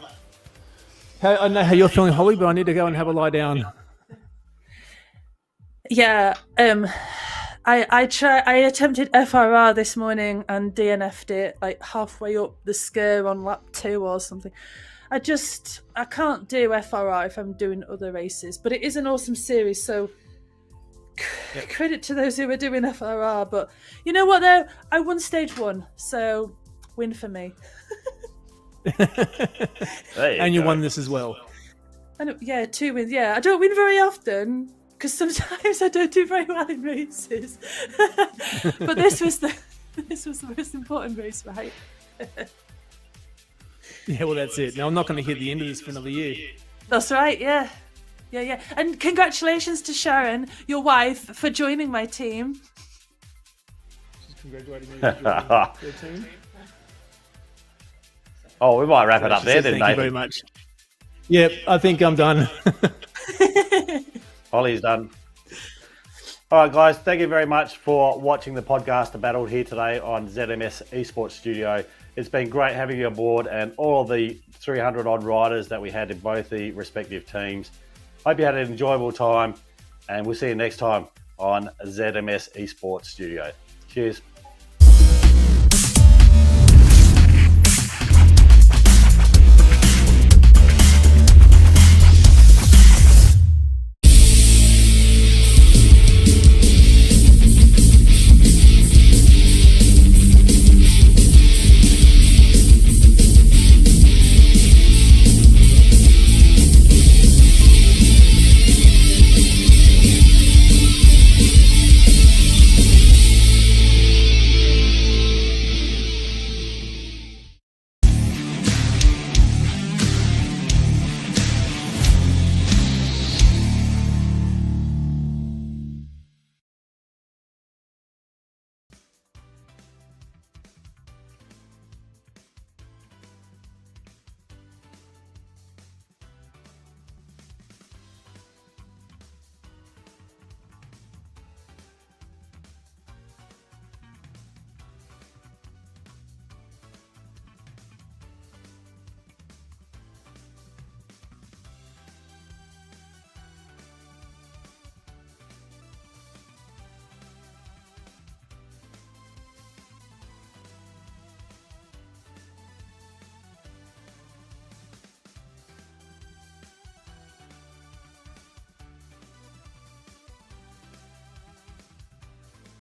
know how you're feeling, Holly, but I need to go and have a lie down. Yeah, I attempted FRR this morning and DNF'd it like halfway up the skirt on lap 2 or something. I can't do FRR if I'm doing other races, but it is an awesome series, so credit to those who are doing FRR. But you know what though? I won stage 1, so win for me. And you won this as well. 2 wins. Yeah, I don't win very often because sometimes I don't do very well in races. But this was the most important race, right? Yeah, well, that's it. Now I'm not going to hit the end of this for another year. That's right. Yeah. And congratulations to Sharon, your wife, for joining my team. She's congratulating me for joining their team. Oh, we might wrap it up there then, Thank you very much. Yep, I think I'm done. Ollie's done. All right, guys, thank you very much for watching the podcast The Battle here today on ZMS Esports Studio. It's been great having you aboard and all of the 300 odd riders that we had in both the respective teams. Hope you had an enjoyable time, and we'll see you next time on ZMS Esports Studio. Cheers.